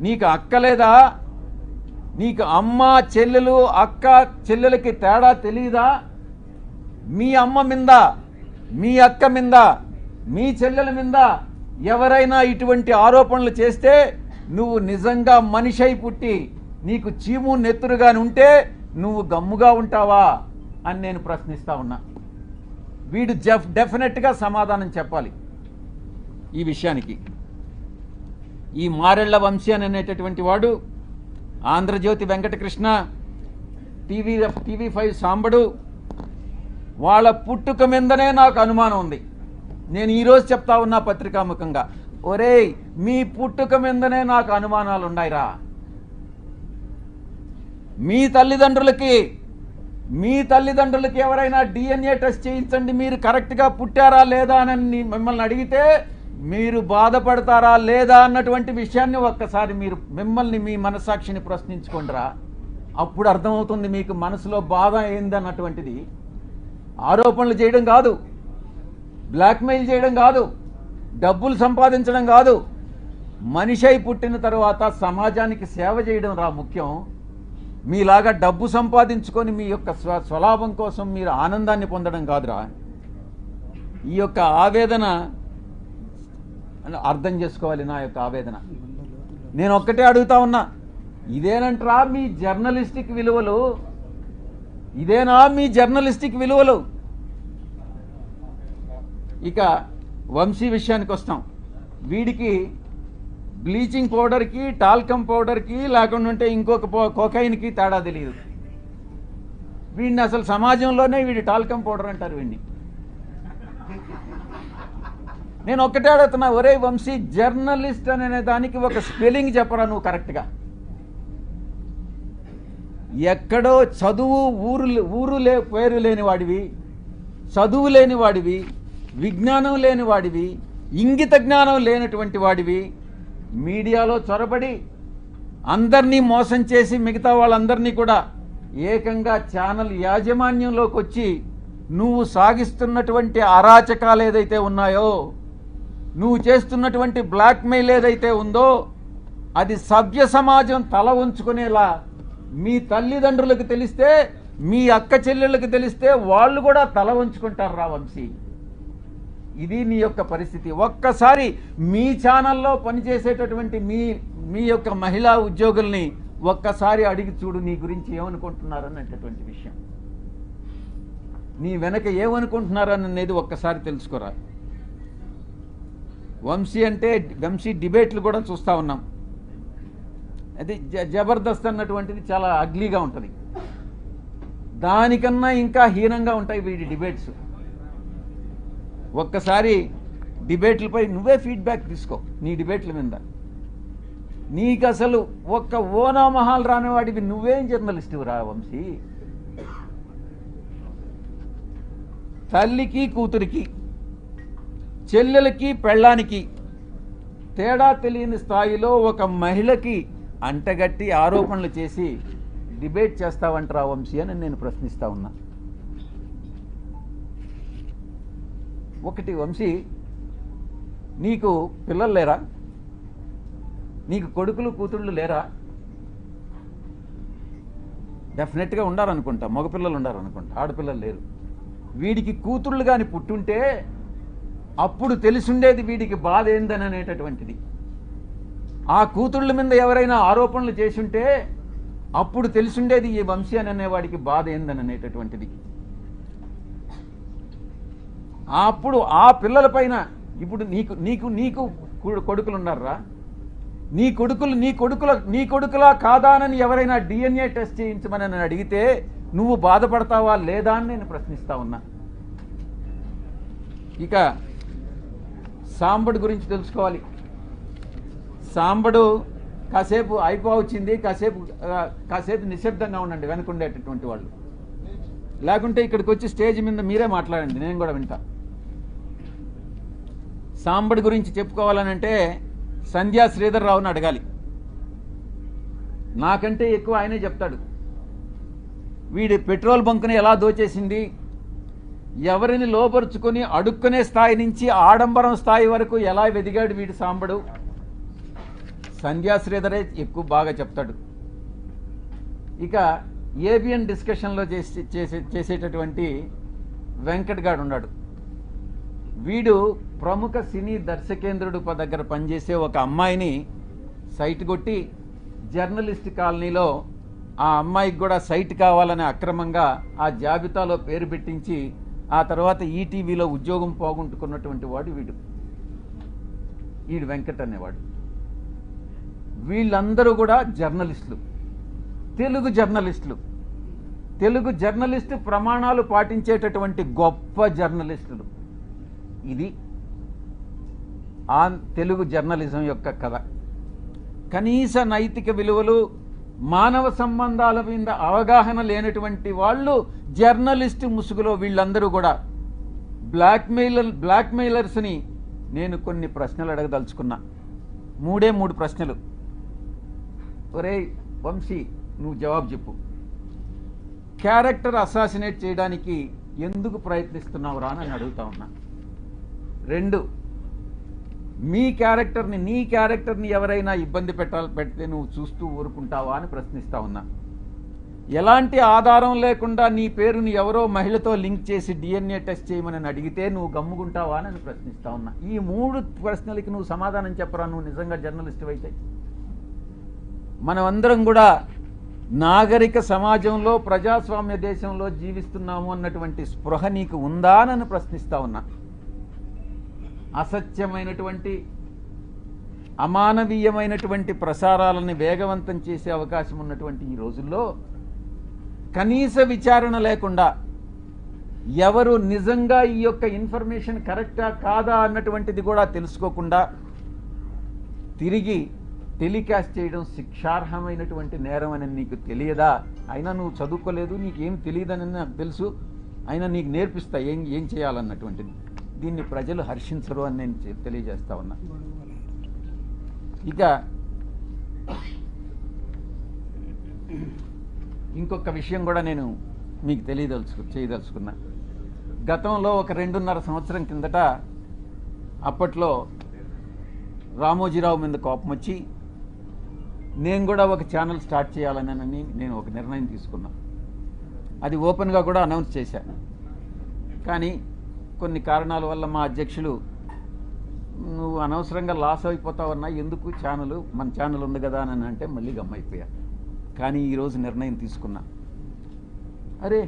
[SPEAKER 2] నీకు అక్క లేదా? నీకు అమ్మ చెల్లెలు, అక్క చెల్లెలకి తేడా తెలియదా? మీ అమ్మ మీద, మీ అక్క మీద, మీ చెల్లెల మీద ఎవరైనా ఇటువంటి ఆరోపణలు చేస్తే నువ్వు నిజంగా మనిషి అయి పుట్టి నీకు చీము నెత్తురుగాని ఉంటే నువ్వు గమ్ముగా ఉంటావా అని నేను ప్రశ్నిస్తా ఉన్నా. వీడు డెఫినెట్గా సమాధానం చెప్పాలి ఈ విషయానికి. ఈ మారెళ్ల వంశీ అనేటటువంటి వాడు, ఆంధ్రజ్యోతి వెంకటకృష్ణ, TV5 సాంబడు, వాళ్ళ పుట్టుక మీదనే నాకు అనుమానం ఉంది. నేను ఈరోజు చెప్తా ఉన్నా పత్రికాముఖంగా, ఒరేయ్ మీ పుట్టుక మీదనే నాకు అనుమానాలు ఉన్నాయిరా. మీ తల్లిదండ్రులకి మీ తల్లిదండ్రులకి ఎవరైనా DNA టెస్ట్ చేయించండి, మీరు కరెక్ట్గా పుట్టారా లేదా అని మిమ్మల్ని అడిగితే మీరు బాధపడతారా లేదా అన్నటువంటి విషయాన్ని ఒక్కసారి మీరు మిమ్మల్ని మీ మనస్సాక్షిని ప్రశ్నించుకోండిరా. అప్పుడు అర్థమవుతుంది మీకు మనసులో బాధ ఏందన్నటువంటిది. ఆరోపణలు చేయడం కాదు, బ్లాక్మెయిల్ చేయడం కాదు, డబ్బులు సంపాదించడం కాదు, మనిషి అయి పుట్టిన తర్వాత సమాజానికి సేవ చేయడం రా ముఖ్యం. మీలాగా డబ్బు సంపాదించుకొని మీ యొక్క స్వలాభం కోసం మీరు ఆనందాన్ని పొందడం కాదురా. ఈ యొక్క ఆవేదన అర్థం చేసుకోవాలి, నా యొక్క ఆవేదన. నేను ఒక్కటే అడుగుతా ఉన్నా, ఇదేనంటరా మీ జర్నలిస్టిక్ విలువలు? ఇదేనా మీ జర్నలిస్టిక్ విలువలు? ఇక వంశీ విషయానికి వస్తాం. వీడికి బ్లీచింగ్ పౌడర్కి, టాల్కమ్ పౌడర్కి, లేకుండా ఇంకొక కోకైన్కి తేడా తెలియదు. వీడిని అసలు సమాజంలోనే వీడి టాల్కమ్ పౌడర్ అంటారు వీడిని. నేను ఒక్కటే అడుగుతున్నా, ఒరే వంశీ, జర్నలిస్ట్ అనే దానికి ఒక స్పెల్లింగ్ చెప్పరా నువ్వు కరెక్ట్గా? ఎక్కడో చదువు పేరు లేని వాడివి, చదువు లేని వాడివి, విజ్ఞానం లేని వాడివి, ఇంగిత జ్ఞానం లేనటువంటి వాడివి, మీడియాలో చొరబడి అందరినీ మోసం చేసి మిగతా వాళ్ళందరినీ కూడా ఏకంగా ఛానల్ యాజమాన్యంలోకి వచ్చి నువ్వు సాగిస్తున్నటువంటి అరాచకాలు ఏదైతే ఉన్నాయో, నువ్వు చేస్తున్నటువంటి బ్లాక్మెయిల్ ఏదైతే ఉందో, అది సభ్య సమాజం తల ఉంచుకునేలా మీ తల్లిదండ్రులకు తెలిస్తే, మీ అక్క చెల్లెళ్ళకి తెలిస్తే వాళ్ళు కూడా తల వంచుకుంటారు రా వంశీ. ఇది నీ యొక్క పరిస్థితి. ఒక్కసారి మీ ఛానల్లో పనిచేసేటటువంటి మీ యొక్క మహిళా ఉద్యోగుల్ని ఒక్కసారి అడిగి చూడు, నీ గురించి ఏమనుకుంటున్నారు అన్నటువంటి విషయం, నీ వెనక ఏమనుకుంటున్నారు అనేది ఒక్కసారి తెలుసుకోరా. వంశీ డిబేట్లు కూడా చూస్తూ ఉన్నాం. అది జబర్దస్త్ అన్నటువంటిది చాలా అగ్లీగా ఉంటుంది. దానికన్నా ఇంకా హీనంగా ఉంటాయి వీడి డిబేట్స్. ఒక్కసారి డిబేట్లపై నువ్వే ఫీడ్బ్యాక్ తీసుకో. నీ డిబేట్ల మీద నీకు అసలు ఒక్క ఓనామహాల్ రానివాడివి నువ్వేం జర్నలిస్టు రా వంశీ? తల్లికి కూతురికి, చెల్లెలకి పెళ్ళానికి తేడా తెలియని స్థాయిలో ఒక మహిళకి అంటగట్టి ఆరోపణలు చేసి డిబేట్ చేస్తావంటరా వంశీ అని నేను ప్రశ్నిస్తా ఉన్నా. ఒకటి వంశీ, నీకు పిల్లలు లేరా? నీకు కొడుకులు కూతుళ్ళు లేరా? డెఫినెట్గా ఉండాలనుకుంటా, మగపిల్లలు ఉండాలనుకుంటా, ఆడపిల్లలు లేరు. వీడికి కూతుళ్ళు కానీ పుట్టుంటే అప్పుడు తెలిసిండేది వీడికి బాధ ఏందని అనేటటువంటిది. ఆ కూతుళ్ళ మీద ఎవరైనా ఆరోపణలు చేసుంటే అప్పుడు తెలిసిండేది ఈ వంశీ అని అనేవాడికి బాధ ఏందని అనేటటువంటిది. అప్పుడు ఆ పిల్లల పైన ఇప్పుడు నీకు కొడుకులు ఉన్నారా? నీ కొడుకులా కాదానని ఎవరైనా DNA టెస్ట్ చేయించమని నన్ను అడిగితే నువ్వు బాధపడతావా లేదా అని నేను ప్రశ్నిస్తా ఉన్నా. ఇక సాంబడు గురించి తెలుసుకోవాలి. సాంబడు కాసేపు అయిపోవచ్చింది, కాసేపు నిశ్శబ్దంగా ఉండండి వెనుకుండేటటువంటి వాళ్ళు, లేకుంటే ఇక్కడికి వచ్చి స్టేజ్ మీద మీరే మాట్లాడండి, నేను కూడా వింటా. సాంబడి గురించి చెప్పుకోవాలనంటే సంధ్యా శ్రీధర్ రావుని అడగాలి. నాకంటే ఎక్కువ ఆయనే చెప్తాడు. వీడి పెట్రోల్ బంకుని ఎలా దోచేసింది, ఎవరిని లోపరుచుకొని అడుక్కునే స్థాయి నుంచి ఆడంబరం స్థాయి వరకు ఎలా వెదిగాడు వీడి సాంబడు, సంధ్యా శ్రీధరే ఎక్కువ బాగా చెప్తాడు. ఇక ఏబిఎన్ డిస్కషన్లో చేసేటటువంటి వెంకట్ గాడు ఉన్నాడు. వీడు ప్రముఖ సినీ దర్శకేంద్రుడు దగ్గర పనిచేసే ఒక అమ్మాయిని సైట్ కొట్టి జర్నలిస్ట్ కాలనీలో ఆ అమ్మాయికి కూడా సైట్ కావాలని అక్రమంగా ఆ జాబితాలో పేరు పెట్టించి ఆ తర్వాత ఈటీవీలో ఉద్యోగం పోగొట్టుకున్నటువంటి వాడు వీడు వెంకట్ అనేవాడు. వీళ్ళందరూ కూడా జర్నలిస్టులు, తెలుగు జర్నలిస్టు ప్రమాణాలు పాటించేటటువంటి గొప్ప జర్నలిస్టులు. ఇది ఆ తెలుగు జర్నలిజం యొక్క కథ. కనీస నైతిక విలువలు, మానవ సంబంధాల మీద అవగాహన లేనటువంటి వాళ్ళు జర్నలిస్ట్ ముసుగులో వీళ్ళందరూ కూడా బ్లాక్మెయిలర్స్ని నేను కొన్ని ప్రశ్నలు అడగదలుచుకున్నా. 3 ప్రశ్నలు. ఒరే వంశీ, నువ్వు జవాబు చెప్పు. క్యారెక్టర్ అసాసినేట్ చేయడానికి ఎందుకు ప్రయత్నిస్తున్నావురా అని అడుగుతా ఉన్నా. 2, నీ క్యారెక్టర్ని ఎవరైనా ఇబ్బంది పెడితే నువ్వు చూస్తూ ఊరుకుంటావా అని ప్రశ్నిస్తా ఉన్నా. ఎలాంటి ఆధారం లేకుండా నీ పేరుని ఎవరో మహిళతో లింక్ చేసి DNA టెస్ట్ చేయమని అడిగితే నువ్వు గమ్ముకుంటావా అని ప్రశ్నిస్తా ఉన్నా. ఈ 3 ప్రశ్నలకి నువ్వు సమాధానం చెప్పరా, నువ్వు నిజంగా జర్నలిస్ట్ అయితే. మనమందరం కూడా నాగరిక సమాజంలో ప్రజాస్వామ్య దేశంలో జీవిస్తున్నాము అన్నటువంటి స్పృహ నీకు ఉందా అని ప్రశ్నిస్తా ఉన్నా. అసత్యమైనటువంటి అమానవీయమైనటువంటి ప్రసారాలను వేగవంతం చేసే అవకాశం ఉన్నటువంటి ఈ రోజుల్లో కనీస విచారణ లేకుండా ఎవరు నిజంగా ఈ యొక్క ఇన్ఫర్మేషన్ కరెక్టా కాదా అన్నటువంటిది కూడా తెలుసుకోకుండా తిరిగి టెలికాస్ట్ చేయడం శిక్షార్హమైనటువంటి నేరం అని నీకు తెలియదా? అయినా నువ్వు చదువుకోలేదు, నీకేం తెలియదని నాకు తెలుసు, అయినా నీకు నేర్పిస్తా ఏం చేయాలన్నటువంటిది. దీన్ని ప్రజలు హర్షించరు అని నేను తెలియజేస్తా ఉన్నా. ఇక ఇంకొక విషయం కూడా నేను మీకు చేయదలుచుకున్నా. గతంలో ఒక 2.5 సంవత్సరం కిందట అప్పట్లో రామోజీరావు మీద కోపం వచ్చి నేను కూడా ఒక ఛానల్ స్టార్ట్ చేయాలని నేను ఒక నిర్ణయం తీసుకున్నా. అది ఓపెన్గా కూడా అనౌన్స్ చేశాను. కానీ కొన్ని కారణాల వల్ల మా అధ్యక్షులు నువ్వు అనవసరంగా లాస్ అయిపోతావన్నా, ఎందుకు మన ఛానల్ ఉంది కదా అని అంటే మళ్ళీ గమ్మైపోయా. కానీ ఈరోజు నిర్ణయం తీసుకున్నా. అరే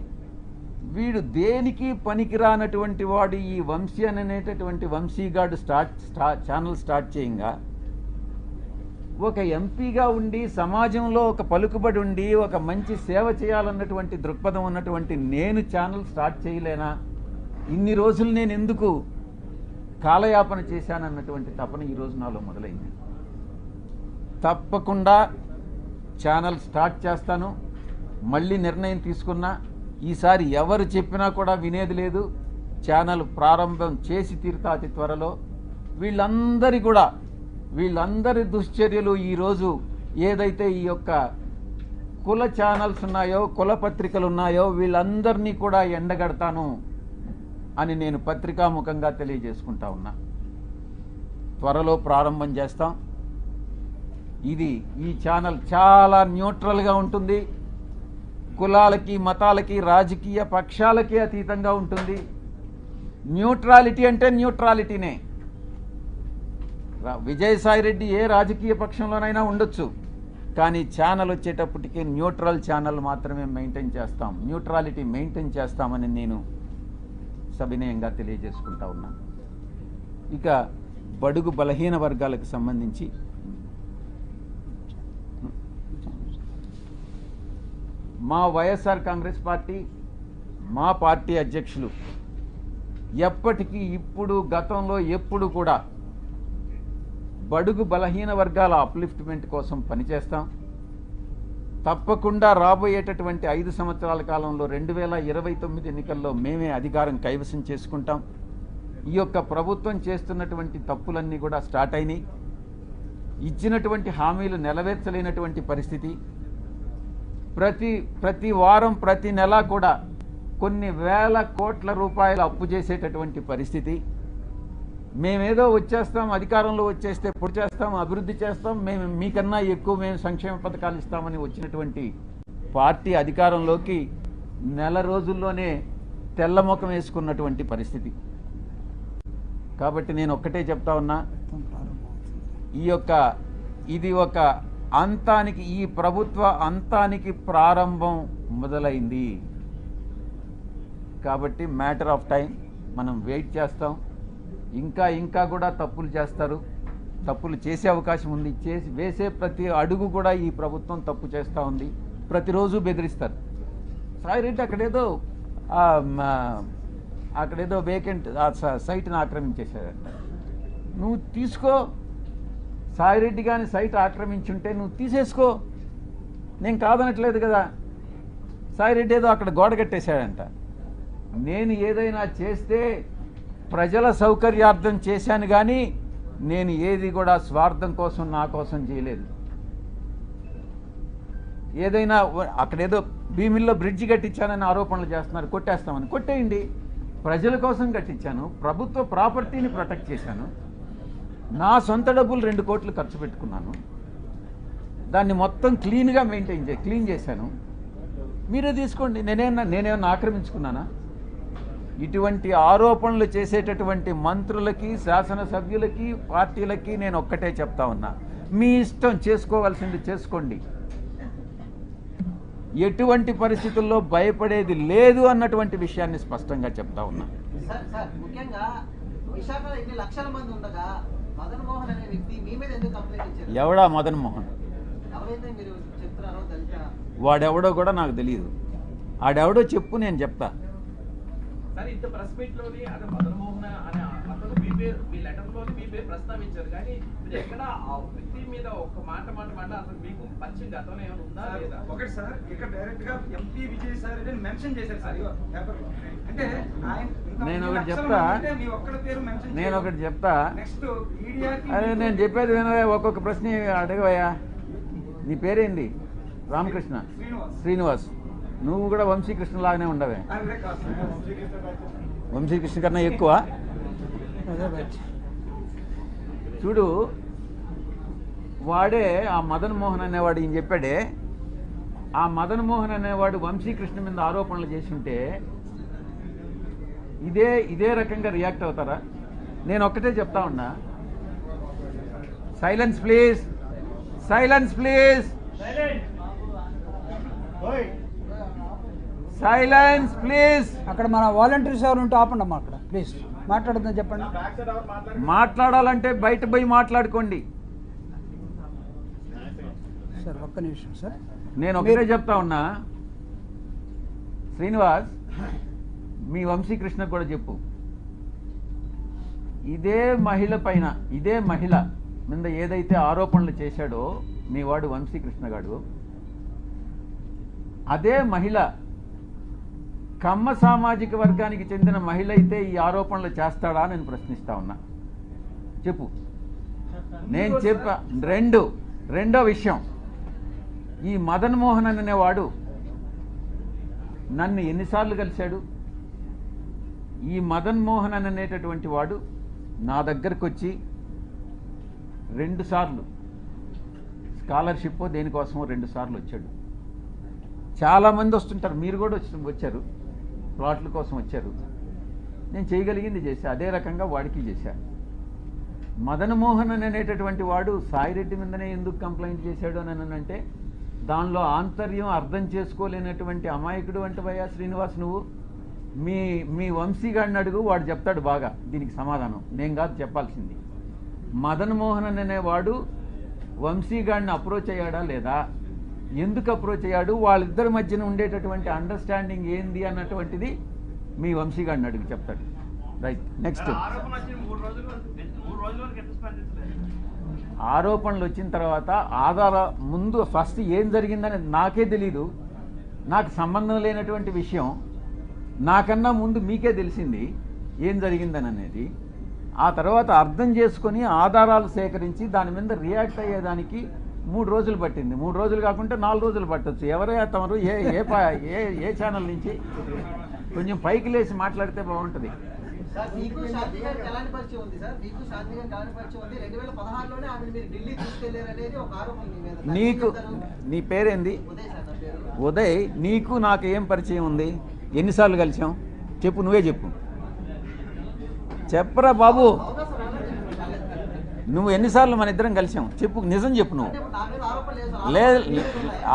[SPEAKER 2] వీడు దేనికి పనికిరానటువంటి వాడు ఈ వంశీ అనేటటువంటి వంశీగాడు ఛానల్ స్టార్ట్ చేయంగా ఒక ఎంపీగా ఉండి సమాజంలో ఒక పలుకుబడి ఉండి ఒక మంచి సేవ చేయాలన్నటువంటి దృక్పథం ఉన్నటువంటి నేను ఛానల్ స్టార్ట్ చేయలేనా? ఇన్ని రోజులు నేను ఎందుకు కాలయాపన చేశానన్నటువంటి తపన ఈరోజు నాలో మొదలైంది. తప్పకుండా ఛానల్ స్టార్ట్ చేస్తాను. మళ్ళీ నిర్ణయం తీసుకున్నా. ఈసారి ఎవరు చెప్పినా కూడా వినేది లేదు. ఛానల్ ప్రారంభం చేసి తీరుతా అతి త్వరలో. వీళ్ళందరి దుశ్చర్యలు ఈరోజు ఏదైతే ఈ యొక్క కుల ఛానల్స్ ఉన్నాయో, కుల పత్రికలు ఉన్నాయో, వీళ్ళందరినీ కూడా ఎండగడతాను అని నేను పత్రికాముఖంగా తెలియజేసుకుంటా ఉన్నా. త్వరలో ప్రారంభం చేస్తాం. ఈ ఛానల్ చాలా న్యూట్రల్గా ఉంటుంది. కులాలకి, మతాలకి, రాజకీయ పక్షాలకి అతీతంగా ఉంటుంది. న్యూట్రాలిటీ అంటే న్యూట్రాలిటీనే. విజయసాయిరెడ్డి ఏ రాజకీయ పక్షంలోనైనా ఉండొచ్చు, కానీ ఛానల్ వచ్చేటప్పటికి న్యూట్రల్ ఛానల్ మాత్రమే మెయింటైన్ చేస్తాం, న్యూట్రాలిటీ మెయింటైన్ చేస్తామని నేను సవినయంగా తెలియజేసుకుంటా ఉన్నాను. ఇక బడుగు బలహీన వర్గాలకు సంబంధించి మా వైఎస్ఆర్ కాంగ్రెస్ పార్టీ, మా పార్టీ అధ్యక్షులు ఎప్పటికీ ఇప్పుడు గతంలో ఎప్పుడు కూడా బడుగు బలహీన వర్గాల అప్లిఫ్ట్మెంట్ కోసం పనిచేస్తాం. తప్పకుండా రాబోయేటటువంటి 5 సంవత్సరాల కాలంలో 2029 ఎన్నికల్లో మేమే అధికారం కైవసం చేసుకుంటాం. ఈ యొక్క ప్రభుత్వం చేస్తున్నటువంటి తప్పులన్నీ కూడా స్టార్ట్ అయినాయి. ఇచ్చినటువంటి హామీలు నెరవేర్చలేనటువంటి పరిస్థితి. ప్రతి వారం, ప్రతి నెల కూడా కొన్ని వేల కోట్ల రూపాయలు అప్పు చేసేటటువంటి పరిస్థితి. మేమేదో వచ్చేస్తాం, అధికారంలో వచ్చేస్తే పొడి చేస్తాం, అభివృద్ధి చేస్తాం, మేము మీకన్నా ఎక్కువ మేము సంక్షేమ పథకాలు ఇస్తామని వచ్చినటువంటి పార్టీ అధికారంలోకి నెల రోజుల్లోనే తెల్లముఖం వేసుకున్నటువంటి పరిస్థితి. కాబట్టి నేను ఒక్కటే చెప్తా ఉన్నా, ఇది ఒక అంతానికి, ఈ ప్రభుత్వ అంతానికి ప్రారంభం మొదలైంది. కాబట్టి మ్యాటర్ ఆఫ్ టైం, మనం వెయిట్ చేస్తాం. ఇంకా కూడా తప్పులు చేస్తారు, తప్పులు చేసే అవకాశం ఉంది. వేసే ప్రతి అడుగు కూడా ఈ ప్రభుత్వం తప్పు చేస్తూ ఉంది. ప్రతిరోజు బెదిరిస్తారు. సాయిరెడ్డి అక్కడేదో వేకెంట్ సైట్ని ఆక్రమించేశారంట. నువ్వు తీసుకో. సాయిరెడ్డి కానీ సైట్ ఆక్రమించుంటే నువ్వు తీసేసుకో. నేను కాదనట్లేదు కదా. సాయిరెడ్డి ఏదో అక్కడ గోడ కట్టేశాడంట. నేను ఏదైనా చేస్తే ప్రజల సౌకర్యార్థం చేశాను కానీ నేను ఏది కూడా స్వార్థం కోసం నా కోసం చేయలేదు. ఏదైనా అక్కడేదో భీమిల్లో బ్రిడ్జి కట్టించానని ఆరోపణలు చేస్తున్నారు, కొట్టేస్తామని. కొట్టేయండి, ప్రజల కోసం కట్టించాను, ప్రభుత్వ ప్రాపర్టీని ప్రొటెక్ట్ చేశాను, నా సొంత డబ్బులు 2 కోట్లు ఖర్చు పెట్టుకున్నాను, దాన్ని మొత్తం క్లీన్గా క్లీన్ చేశాను. మీరే తీసుకోండి, నేనేమన్నా ఆక్రమించుకున్నానా? ఇటువంటి ఆరోపణలు చేసేటటువంటి మంత్రులకి, శాసనసభ్యులకి, పార్టీలకి నేను ఒక్కటే చెప్తా ఉన్నా, మీ ఇష్టం, చేసుకోవాల్సింది చేసుకోండి. ఎటువంటి పరిస్థితుల్లో భయపడేది లేదు అన్నటువంటి విషయాన్ని స్పష్టంగా చెప్తా ఉన్నా.
[SPEAKER 3] సార్ ముఖ్యంగా విశాఖలో ఇన్ని లక్షల మంది ఉండగా మదన్ మోహన్ అనే వ్యక్తి మీ మీద ఎందుకు కంప్లైంట్ ఇచ్చారు?
[SPEAKER 2] ఎవడా మదన్ మోహన్?
[SPEAKER 3] ఎవరైతే మీరు చెప్తున్నారో దళిత
[SPEAKER 2] వాడెవడో కూడా నాకు తెలియదు. ఆడెవడో చెప్పు, నేను చెప్తా.
[SPEAKER 4] సార్ ఇంత ప్రెస్ మీట్ లోని అదే మదన్ మోహన్ అనే అతను మీ పేరు, మీ లెటర్ లోని మీ పేరు ప్రస్తావించారు, కానీ మీరు ఎక్కడ ఆ వ్యక్తి మీద ఒక మాట అసలు మీకు పరిచయం గతంలో ఏమైనా ఉందా లేదా?
[SPEAKER 5] ఒకటి సార్, ఇక్కడ డైరెక్ట్ గా ఎంపీ విజయ్ సార్ మెన్షన్ చేశారు సార్ పేపర్ లో. అంటే
[SPEAKER 2] నేను ఒకటి చెప్తా,
[SPEAKER 5] మీ ఒక్కడి పేరు మెన్షన్,
[SPEAKER 2] నేను ఒకటి చెప్తా.
[SPEAKER 5] నెక్స్ట్ మీడియాకి
[SPEAKER 2] అదే నేను చెప్పేది వినవే, ఒక్కొక్క ప్రశ్న అడగవయ్యా. నీ పేరేంటి? రామకృష్ణ శ్రీనివాస్. నువ్వు కూడా వంశీకృష్ణ లాగానే ఉండవే. వంశీకృష్ణ కన్నా ఎక్కువ. చూడు, వాడే ఆ మదన్ మోహన్ అనేవాడు ఈయన చెప్పాడే, ఆ మదన్ మోహన్ అనేవాడు వంశీకృష్ణ మీద ఆరోపణలు చేసింటే ఇదే రకంగా రియాక్ట్ అవుతారా? నేను ఒక్కటే చెప్తా ఉన్నా, silence please, silence please, silence please.
[SPEAKER 1] అక్కడ మన వాలంటీర్స్ ఎవరు ఉంటే ఆపండమ్మా అక్కడ ప్లీజ్. మాట్లాడుతుందని చెప్పండి.
[SPEAKER 2] మాట్లాడాలంటే బయట పోయి మాట్లాడుకోండి.
[SPEAKER 1] సార్ ఒక్క నిమిషం సార్.
[SPEAKER 2] నేను ఒకటే చెప్తా ఉన్నా, శ్రీనివాస్, మీ వంశీకృష్ణకు కూడా చెప్పు, ఇదే మహిళ మీద ఏదైతే ఆరోపణలు చేశాడో మీ వాడు వంశీకృష్ణ గాడు, అదే మహిళ కమ్మ సామాజిక వర్గానికి చెందిన మహిళ అయితే ఈ ఆరోపణలు చేస్తాడా నేను ప్రశ్నిస్తా ఉన్నా. చెప్పు. నేను చెప్పా. రెండో విషయం, ఈ మదన్ మోహన్ అనేవాడు నన్ను ఎన్నిసార్లు కలిశాడు? ఈ మదన్ మోహన్ అనేటటువంటి వాడు నా దగ్గరకు వచ్చి 2 సార్లు స్కాలర్షిప్ దేనికోసమో 2 సార్లు వచ్చాడు. చాలామంది వస్తుంటారు, మీరు కూడా వచ్చారు, ప్లాట్ల కోసం వచ్చారు. నేను చేయగలిగింది చేశా, అదే రకంగా వాడికి చేశా. మదన్ మోహన్ అనేటటువంటి వాడు సాయిరెడ్డి మీదనే ఎందుకు కంప్లైంట్ చేశాడు అని అంటే, దానిలో ఆంతర్యం అర్థం చేసుకోలేనటువంటి అమాయకుడు అంటవయ్యా శ్రీనివాస్ నువ్వు. మీ వంశీగాడిని అడుగు, వాడు చెప్తాడు బాగా దీనికి సమాధానం, నేను కాదు చెప్పాల్సింది. మదన్ మోహన్ అనేవాడు వంశీగాడిని అప్రోచ్ అయ్యాడా లేదా, ఎందుకు అప్రోచ్ అయ్యాడు, వాళ్ళిద్దరి మధ్యన ఉండేటటువంటి అండర్స్టాండింగ్ ఏంది అన్నటువంటిది మీ వంశీగాడిని అడుగు, చెప్తాడు. Right, next. ఆరోపణలు వచ్చిన తర్వాత ముందు ఫస్ట్ ఏం జరిగిందని నాకే తెలీదు, నాకు సంబంధం లేనటువంటి విషయం. నాకన్నా ముందు మీకే తెలిసింది ఏం జరిగిందని అనేది. ఆ తర్వాత అర్థం చేసుకొని ఆధారాలు సేకరించి దాని మీద రియాక్ట్ అయ్యేదానికి 3 రోజులు పట్టింది. 3 రోజులు కాకుంటే 4 రోజులు పట్టొచ్చు. ఎవరైనా తమరు ఏ ఛానల్ నుంచి కొంచెం పైకి లేచి మాట్లాడితే బాగుంటుంది.
[SPEAKER 3] సార్ మీకు శాంతి గారికి ఎలాంటి పరిచయం ఉంది? సార్ మీకు శాంతి గారికి ఎలాంటి పరిచయం ఉంది? 2016లోనే ఆమె మీరు ఢిల్లీ తీసుకెళ్లారు అనేది ఒక ఆరోపణ మీ మీద.
[SPEAKER 2] నీకు నీ పేరేంది?
[SPEAKER 3] ఉదయ్ సార్ నా పేరు.
[SPEAKER 2] ఉదయ్, నీకు నాకు ఏం పరిచయం ఉంది? ఎన్నిసార్లు కలిసాం చెప్పు, నువ్వే చెప్పు. చెప్పరా బాబు,
[SPEAKER 3] అవునా సార్? అలాగే
[SPEAKER 2] నువ్వు ఎన్నిసార్లు మన ఇద్దరం కలిసాం చెప్పు, నిజం చెప్పు. నువ్వు
[SPEAKER 3] నా మీద ఆరోపణలు
[SPEAKER 2] లేదు,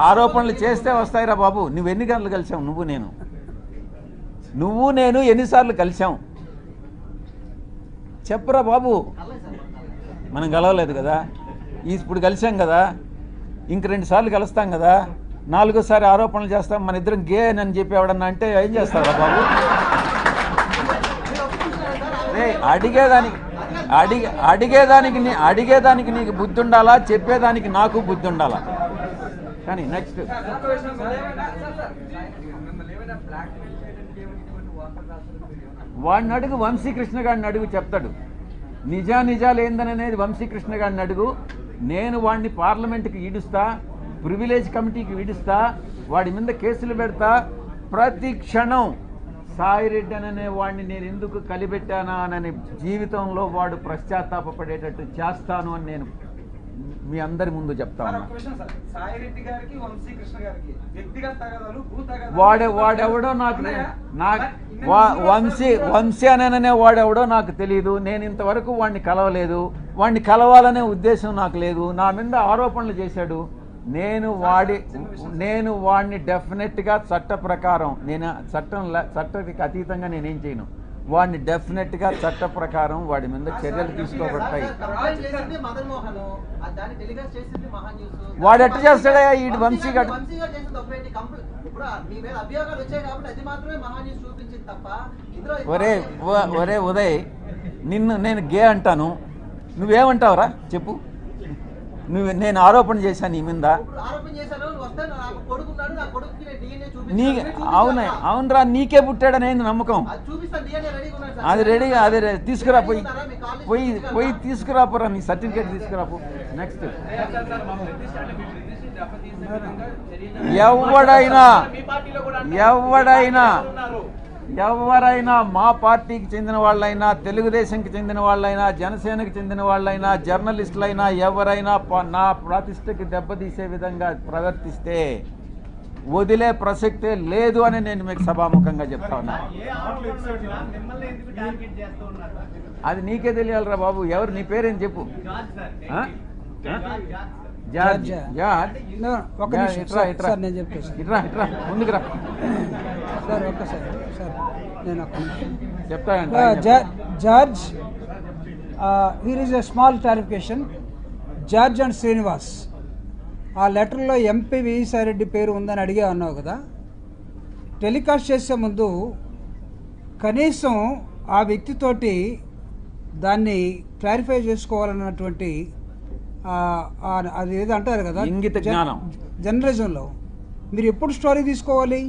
[SPEAKER 2] ఆరోపణలు చేస్తే వస్తాయిరా బాబు. నువ్వు ఎన్ని గంటలు కలిసాం? నువ్వు నేను ఎన్నిసార్లు కలిసాం చెప్పురా బాబు. మనం కలవలేదు కదా, ఇప్పుడు కలిసాం కదా, ఇంక 2 సార్లు కలుస్తాం కదా, 4వసారి ఆరోపణలు చేస్తాం మన ఇద్దరం గే అని చెప్పి ఎవడన్నా అంటే ఏం చేస్తారా బాబు? అడిగేదానికి నీకు బుద్ధి ఉండాలా, చెప్పేదానికి నాకు బుద్ధి ఉండాలా. కానీ నెక్స్ట్ వాడిని అడుగు, వంశీకృష్ణ గారిని అడుగు, చెప్తాడు. నిజాలు ఏందనేది వంశీకృష్ణ గారిని అడుగు. నేను వాడిని పార్లమెంట్కి ఈడుస్తా, ప్రివిలేజ్ కమిటీకి ఈడుస్తా, వాడి మీద కేసులు పెడతా. ప్రతి క్షణం సాయిరెడ్డి అనే వాడిని నేను ఎందుకు కలిపెట్టానా అని జీవితంలో వాడు పశ్చాత్తాపపడేటట్టు చేస్తాను అని నేను మీ అందరి ముందు చెప్తా ఉన్నా.
[SPEAKER 5] సాయిరెడ్డి గారికి వంశీకృష్ణ గారికి వ్యక్తిగత తగాదాలు, భూ తగాదాలు
[SPEAKER 2] వాడెవడో నాకు వంశీ అనే వాడెవడో నాకు తెలియదు. నేను ఇంతవరకు వాడిని కలవలేదు. వాడిని కలవాలనే ఉద్దేశం నాకు లేదు. నా మీద ఆరోపణలు చేశాడు. నేను వాడిని డెఫినెట్గా చట్ట ప్రకారం, నేను చట్టానికి అతీతంగా నేనేం చేయను. వాడిని డెఫినెట్గా చట్ట ప్రకారం వాడి మీద చర్యలు తీసుకోబడతాయి. వాడు ఎట్ట చేస్తాడయ్యా ఈ వంశీ గారు? ఒరే ఉదయ్, నిన్ను నేను గే అంటాను, నువ్వేమంటావురా చెప్పు? నేను ఆరోపణ చేశాను నీ మీద. అవునరా, నీకే పుట్టాడనే నమ్మకం. అది రెడీగా, అది తీసుకురా, పోయి తీసుకురాపోరా, నీ సర్టిఫికేట్ తీసుకురాపో. నెక్స్ట్ ఎవరైనా మా పార్టీకి చెందిన వాళ్ళైనా, తెలుగుదేశంకి చెందిన వాళ్ళైనా, జనసేనకి చెందిన వాళ్ళైనా, జర్నలిస్టులైనా ఎవరైనా నా ప్రతిష్టకి దెబ్బతీసే విధంగా ప్రవర్తిస్తే వదిలే ప్రసక్తే లేదు అని నేను మీకు సభాముఖంగా చెప్తా ఉన్నా. అది నీకే తెలియాలిరా బాబు. ఎవరు, నీ పేరేం చెప్పు? ముందుకు రా.
[SPEAKER 1] Judge, here is a small clarification. Judge and Srinivas, ఆ లెటర్లో ఎంపీ విజయసాయిరెడ్డి పేరు ఉందని అడిగే అన్నావు కదా. టెలికాస్ట్ చేసే ముందు కనీసం ఆ వ్యక్తితోటి దాన్ని క్లారిఫై చేసుకోవాలన్నటువంటి అది ఏదో అంటారు కదా,
[SPEAKER 2] ఇంగిత జ్ఞానం,
[SPEAKER 1] జర్నలిజంలో మీరు ఎప్పుడు స్టోరీ తీసుకోవాలి?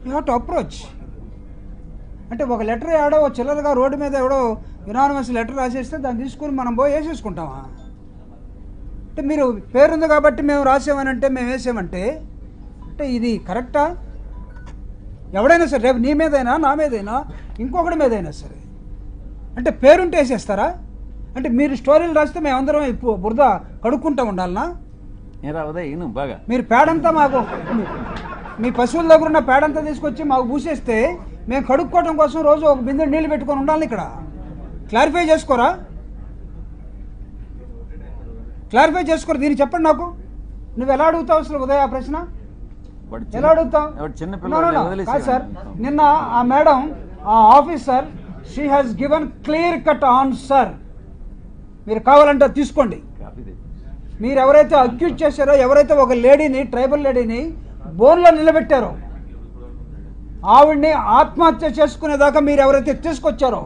[SPEAKER 1] You have to approach. అంటే ఒక లెటర్ ఎవడో చిల్లరగా రోడ్డు మీద ఎవడో యునానిమస్ లెటర్ రాసేస్తే దాన్ని తీసుకుని మనం పోయి వేసేసుకుంటామా? అంటే మీరు పేరుంది కాబట్టి మేము రాసామనంటే, మేము వేసామంటే అంటే ఇది కరెక్టా? ఎవడైనా సరే, రేపు నీ మీదైనా, నా మీదైనా, ఇంకొకటి మీదైనా సరే, అంటే పేరుంటే వేసేస్తారా? అంటే మీరు స్టోరీలు రాస్తే మేమందరం బురద కడుక్కుంటూ ఉండాలనా?
[SPEAKER 2] బాగా
[SPEAKER 1] మీరు పేడంతా మాకు, మీ పశువుల దగ్గర ఉన్న పేడంతా తీసుకొచ్చి మాకు పూసేస్తే మేము కడుక్కోవడం కోసం రోజు ఒక బిందె నీళ్ళు పెట్టుకొని ఉండాలి. ఇక్కడ క్లారిఫై చేసుకోరా? క్లారిఫై చేసుకోరు. దీన్ని చెప్పండి నాకు. నువ్వు ఎలా అడుగుతావు అసలు ఉదయ ఆ ప్రశ్న? ఎలా అడుగుతావు? కాదు సార్, నిన్న ఆ మేడం, ఆ officer, she has given clear cut answer. మీరు కావాలంటే తీసుకోండి. మీరు ఎవరైతే అక్యూజ్ చేశారో, ఎవరైతే ఒక లేడీని, ట్రైబల్ లేడీని బోన్లో నిలబెట్టారో, ఆవిడ్ని ఆత్మహత్య చేసుకునేదాకా మీరు ఎవరైతే తీసుకొచ్చారో,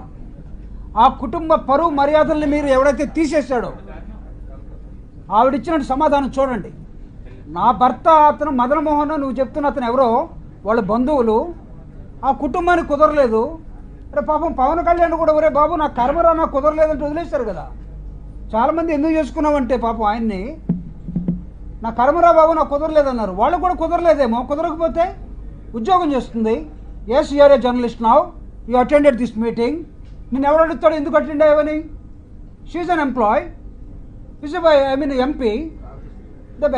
[SPEAKER 1] ఆ కుటుంబ పరువు మర్యాదల్ని మీరు ఎవరైతే తీసేశాడో, ఆవిడిచ్చినట్టు సమాధానం చూడండి. నా భర్త అతను మదన్ మోహన్, నువ్వు చెప్తున్న అతను ఎవరో, వాళ్ళ బంధువులు, ఆ కుటుంబానికి కుదరలేదు. అరే పాపం పవన్ కళ్యాణ్ కూడా, ఒరే బాబు నా కర్మరా, నాకు కుదరలేదంటే వదిలేశారు కదా. చాలామంది ఎందుకు చేసుకున్నావంటే పాపం ఆయన్ని, నా కర్మరా బాబు నాకు కుదరలేదన్నారు. వాళ్ళు కూడా కుదరలేదేమో. కుదరకపోతే ఉద్యోగం చేస్తుంది. Yes, you are a journalist now, you attended this meeting. నేను ఎవరు అడుగుతాడు ఎందుకు అటెండ్ అయ్యావని? She is an employee, is I mean MP.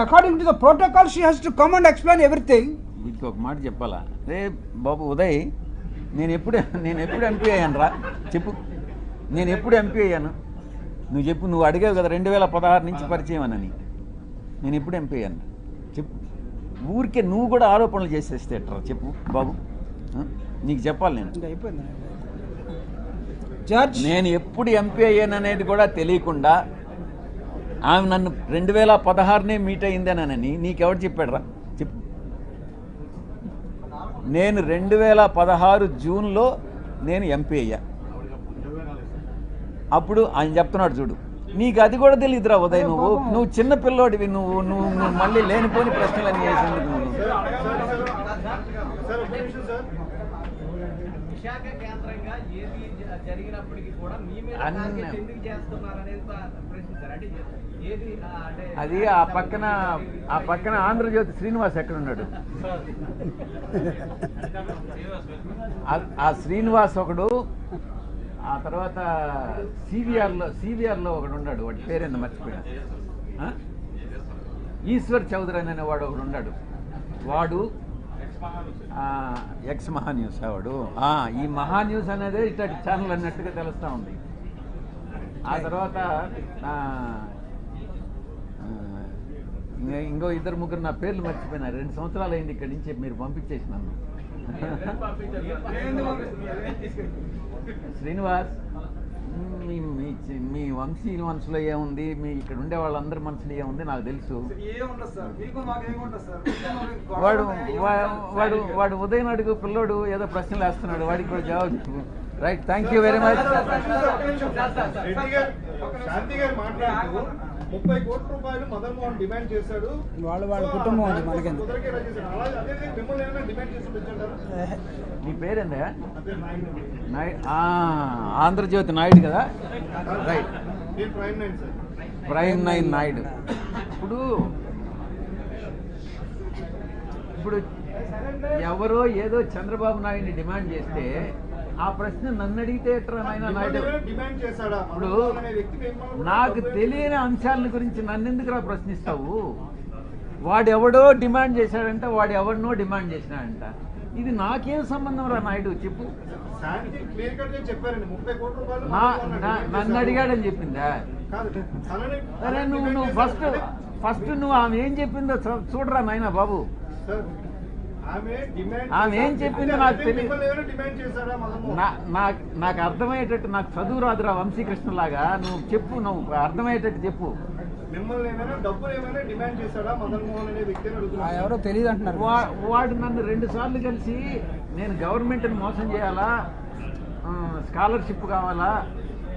[SPEAKER 1] According to the protocol she has to come and explain everything.
[SPEAKER 2] వీటికి ఒక మాట చెప్పాలా? రే బాబు ఉదయ్, నేను ఎప్పుడు ఎంపీ అయ్యాను రా చెప్పు? నేను ఎప్పుడు ఎంపీ అయ్యాను? నువ్వు చెప్పు. నువ్వు అడిగావు కదా 2016 నుంచి పరిచయం అని. నేను ఎప్పుడు ఎంపీ అయ్యాను చెప్పు? ఊరికే నువ్వు కూడా ఆరోపణలు చేసేస్తే ఎట్రా చెప్పు బాబు? నీకు చెప్పాలి. నేను ఎప్పుడు ఎంపీ అయ్యాను అనేది కూడా తెలియకుండా ఆమె నన్ను 2016 మీట్ అయిందేనని నీకెవరు చెప్పాడు రా చెప్పు? నేను 2016 జూన్లో నేను ఎంపీ అయ్యా. అప్పుడు ఆయన చెప్తున్నాడు చూడు, నీకు అది కూడా తెలియదురా ఉదయ్, నువ్వు చిన్న పిల్లోడివి, నువ్వు నువ్వు నువ్వు మళ్ళీ లేనిపోని ప్రశ్నలన్నీ వేసేందుకు నువ్వు.
[SPEAKER 3] విశాఖ కేంద్రంగా ఏది జరిగినప్పటికీ కూడా మీ మీద టార్గెట్ ఎందుకు చేస్తున్నారు అనేది ప్రశ్నించారు. అంటే ఏది అంటే
[SPEAKER 2] అది ఆ పక్కన ఆంధ్రజ్యోతి శ్రీనివాస్ ఎక్కడ ఉన్నాడు? ఆ శ్రీనివాస్ ఒకడు, ఆ తర్వాత సివిఆర్లో ఒకడు ఉన్నాడు, వాడి పేరేందో మర్చిపోయాడు. ఈశ్వర్ చౌదరి అనే వాడు ఒకడు ఉన్నాడు, వాడు ఎక్స్ మహాన్యూస్ వాడు. ఈ మహాన్యూస్ అనేది ఇట్లాంటి ఛానల్ అన్నట్టుగా తెలుస్తూ ఉంది. ఆ తర్వాత ఇంకో ఇద్దరు ముగ్గురు నా పేర్లు మర్చిపోయినా. 2 సంవత్సరాలు అయింది ఇక్కడి నుంచి మీరు పంపించేసి నన్ను. శ్రీనివాస్, మీ వంశీ మనసులో ఏముంది, మీ ఇక్కడ ఉండే వాళ్ళందరి మనసులో ఏముంది నాకు తెలుసు. వాడు ఉదయం అడుగు పిల్లోడు ఏదో ప్రశ్నలు వేస్తున్నాడు, వాడికి కూడా జవాబు చెప్పు. Right, thank you very much.
[SPEAKER 5] Shanti garu మాట్లాడుతూ 30 కోట్ల రూపాయలు మదన్ మోహన్ డిమాండ్ చేశాడు.
[SPEAKER 1] వాళ్ళ కుటుంబం ఉంది మనకెందుకు.
[SPEAKER 5] మిమ్మల్ని ఏమైనా డిమాండ్ చేసి వచ్చారు?
[SPEAKER 2] నీ పేరేందా? ఆంధ్రజ్యోతి నాయుడు కదా? Right, prime 9 Naidu. ఇప్పుడు ఎవరో ఏదో చంద్రబాబు నాయుడిని డిమాండ్ చేస్తే ఆ ప్రశ్న నన్ను అడిగితే ఎట్రా నాయన నాయుడు? ఇప్పుడు నాకు తెలియని అంశాల గురించి నన్నెందుకురా ప్రశ్నిస్తావు? వాడెవడో డిమాండ్ చేశాడంట, వాడు ఎవరినో డిమాండ్ చేసినాడంట. ఇది నాకేం సంబంధం రా నాయుడు చెప్పు. నన్ను అడిగాడని చెప్పిందా? సరే, నువ్వు ఫస్ట్ నువ్వు ఆమె ఏం చెప్పిందో చూడరా నాయన బాబు. ఆమె ఏం చెప్పిందో నాకు తెలియదు. నాకు అర్థమయ్యేటట్టు, నాకు చదువు రాదురా వంశీకృష్ణలాగా. నువ్వు చెప్పు, నువ్వు అర్థమయ్యేటట్టు చెప్పు.
[SPEAKER 1] ఎవరో తెలియదు అంటున్నారు.
[SPEAKER 2] వాడు నన్ను 2 సార్లు కలిసి నేను గవర్నమెంట్ని మోసం చేయాలా, స్కాలర్షిప్ కావాలా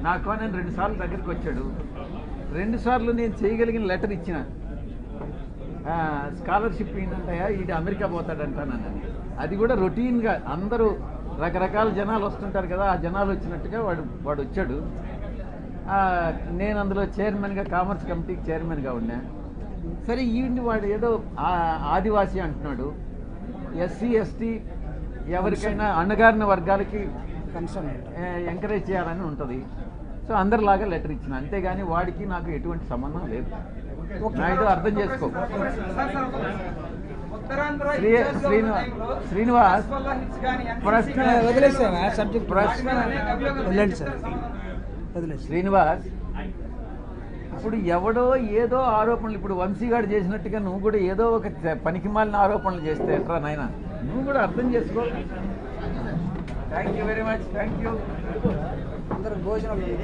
[SPEAKER 2] నాకు అని 2 సార్లు దగ్గరికి వచ్చాడు. 2 సార్లు నేను చేయగలిగిన లెటర్ ఇచ్చిన. స్కాలర్షిప్ ఏంటంటాయా, ఇది అమెరికా పోతాడంట నన్ను. అది కూడా రొటీన్గా అందరూ రకరకాల జనాలు వస్తుంటారు కదా, ఆ జనాలు వచ్చినట్టుగా వాడు వచ్చాడు. నేను అందులో చైర్మన్గా, కామర్స్ కమిటీకి చైర్మన్గా ఉన్నా. సరే, ఈవిని వాడు ఏదో ఆదివాసీ అంటున్నాడు. ఎస్సీ ఎస్టీ ఎవరికైనా అణగారిన వర్గాలకి ఎంకరేజ్ చేయాలని ఉంటుంది. సో అందరిలాగా లెటర్ ఇచ్చిన, అంతేగాని వాడికి నాకు ఎటువంటి సంబంధం లేదు. నాయుడు అర్థం చేసుకో. శ్రీనివాస్, శ్రీనివాస్, ఇప్పుడు ఎవడో ఏదో ఆరోపణలు, ఇప్పుడు వంశీగాడు చేసినట్టుగా నువ్వు కూడా ఏదో ఒక పనికిమాలిన ఆరోపణలు చేస్తే ఎట్రా నాయన? నువ్వు కూడా అర్థం చేసుకో. Thank you very much. Thank you.
[SPEAKER 1] అందరూ భోజనం
[SPEAKER 5] మీరు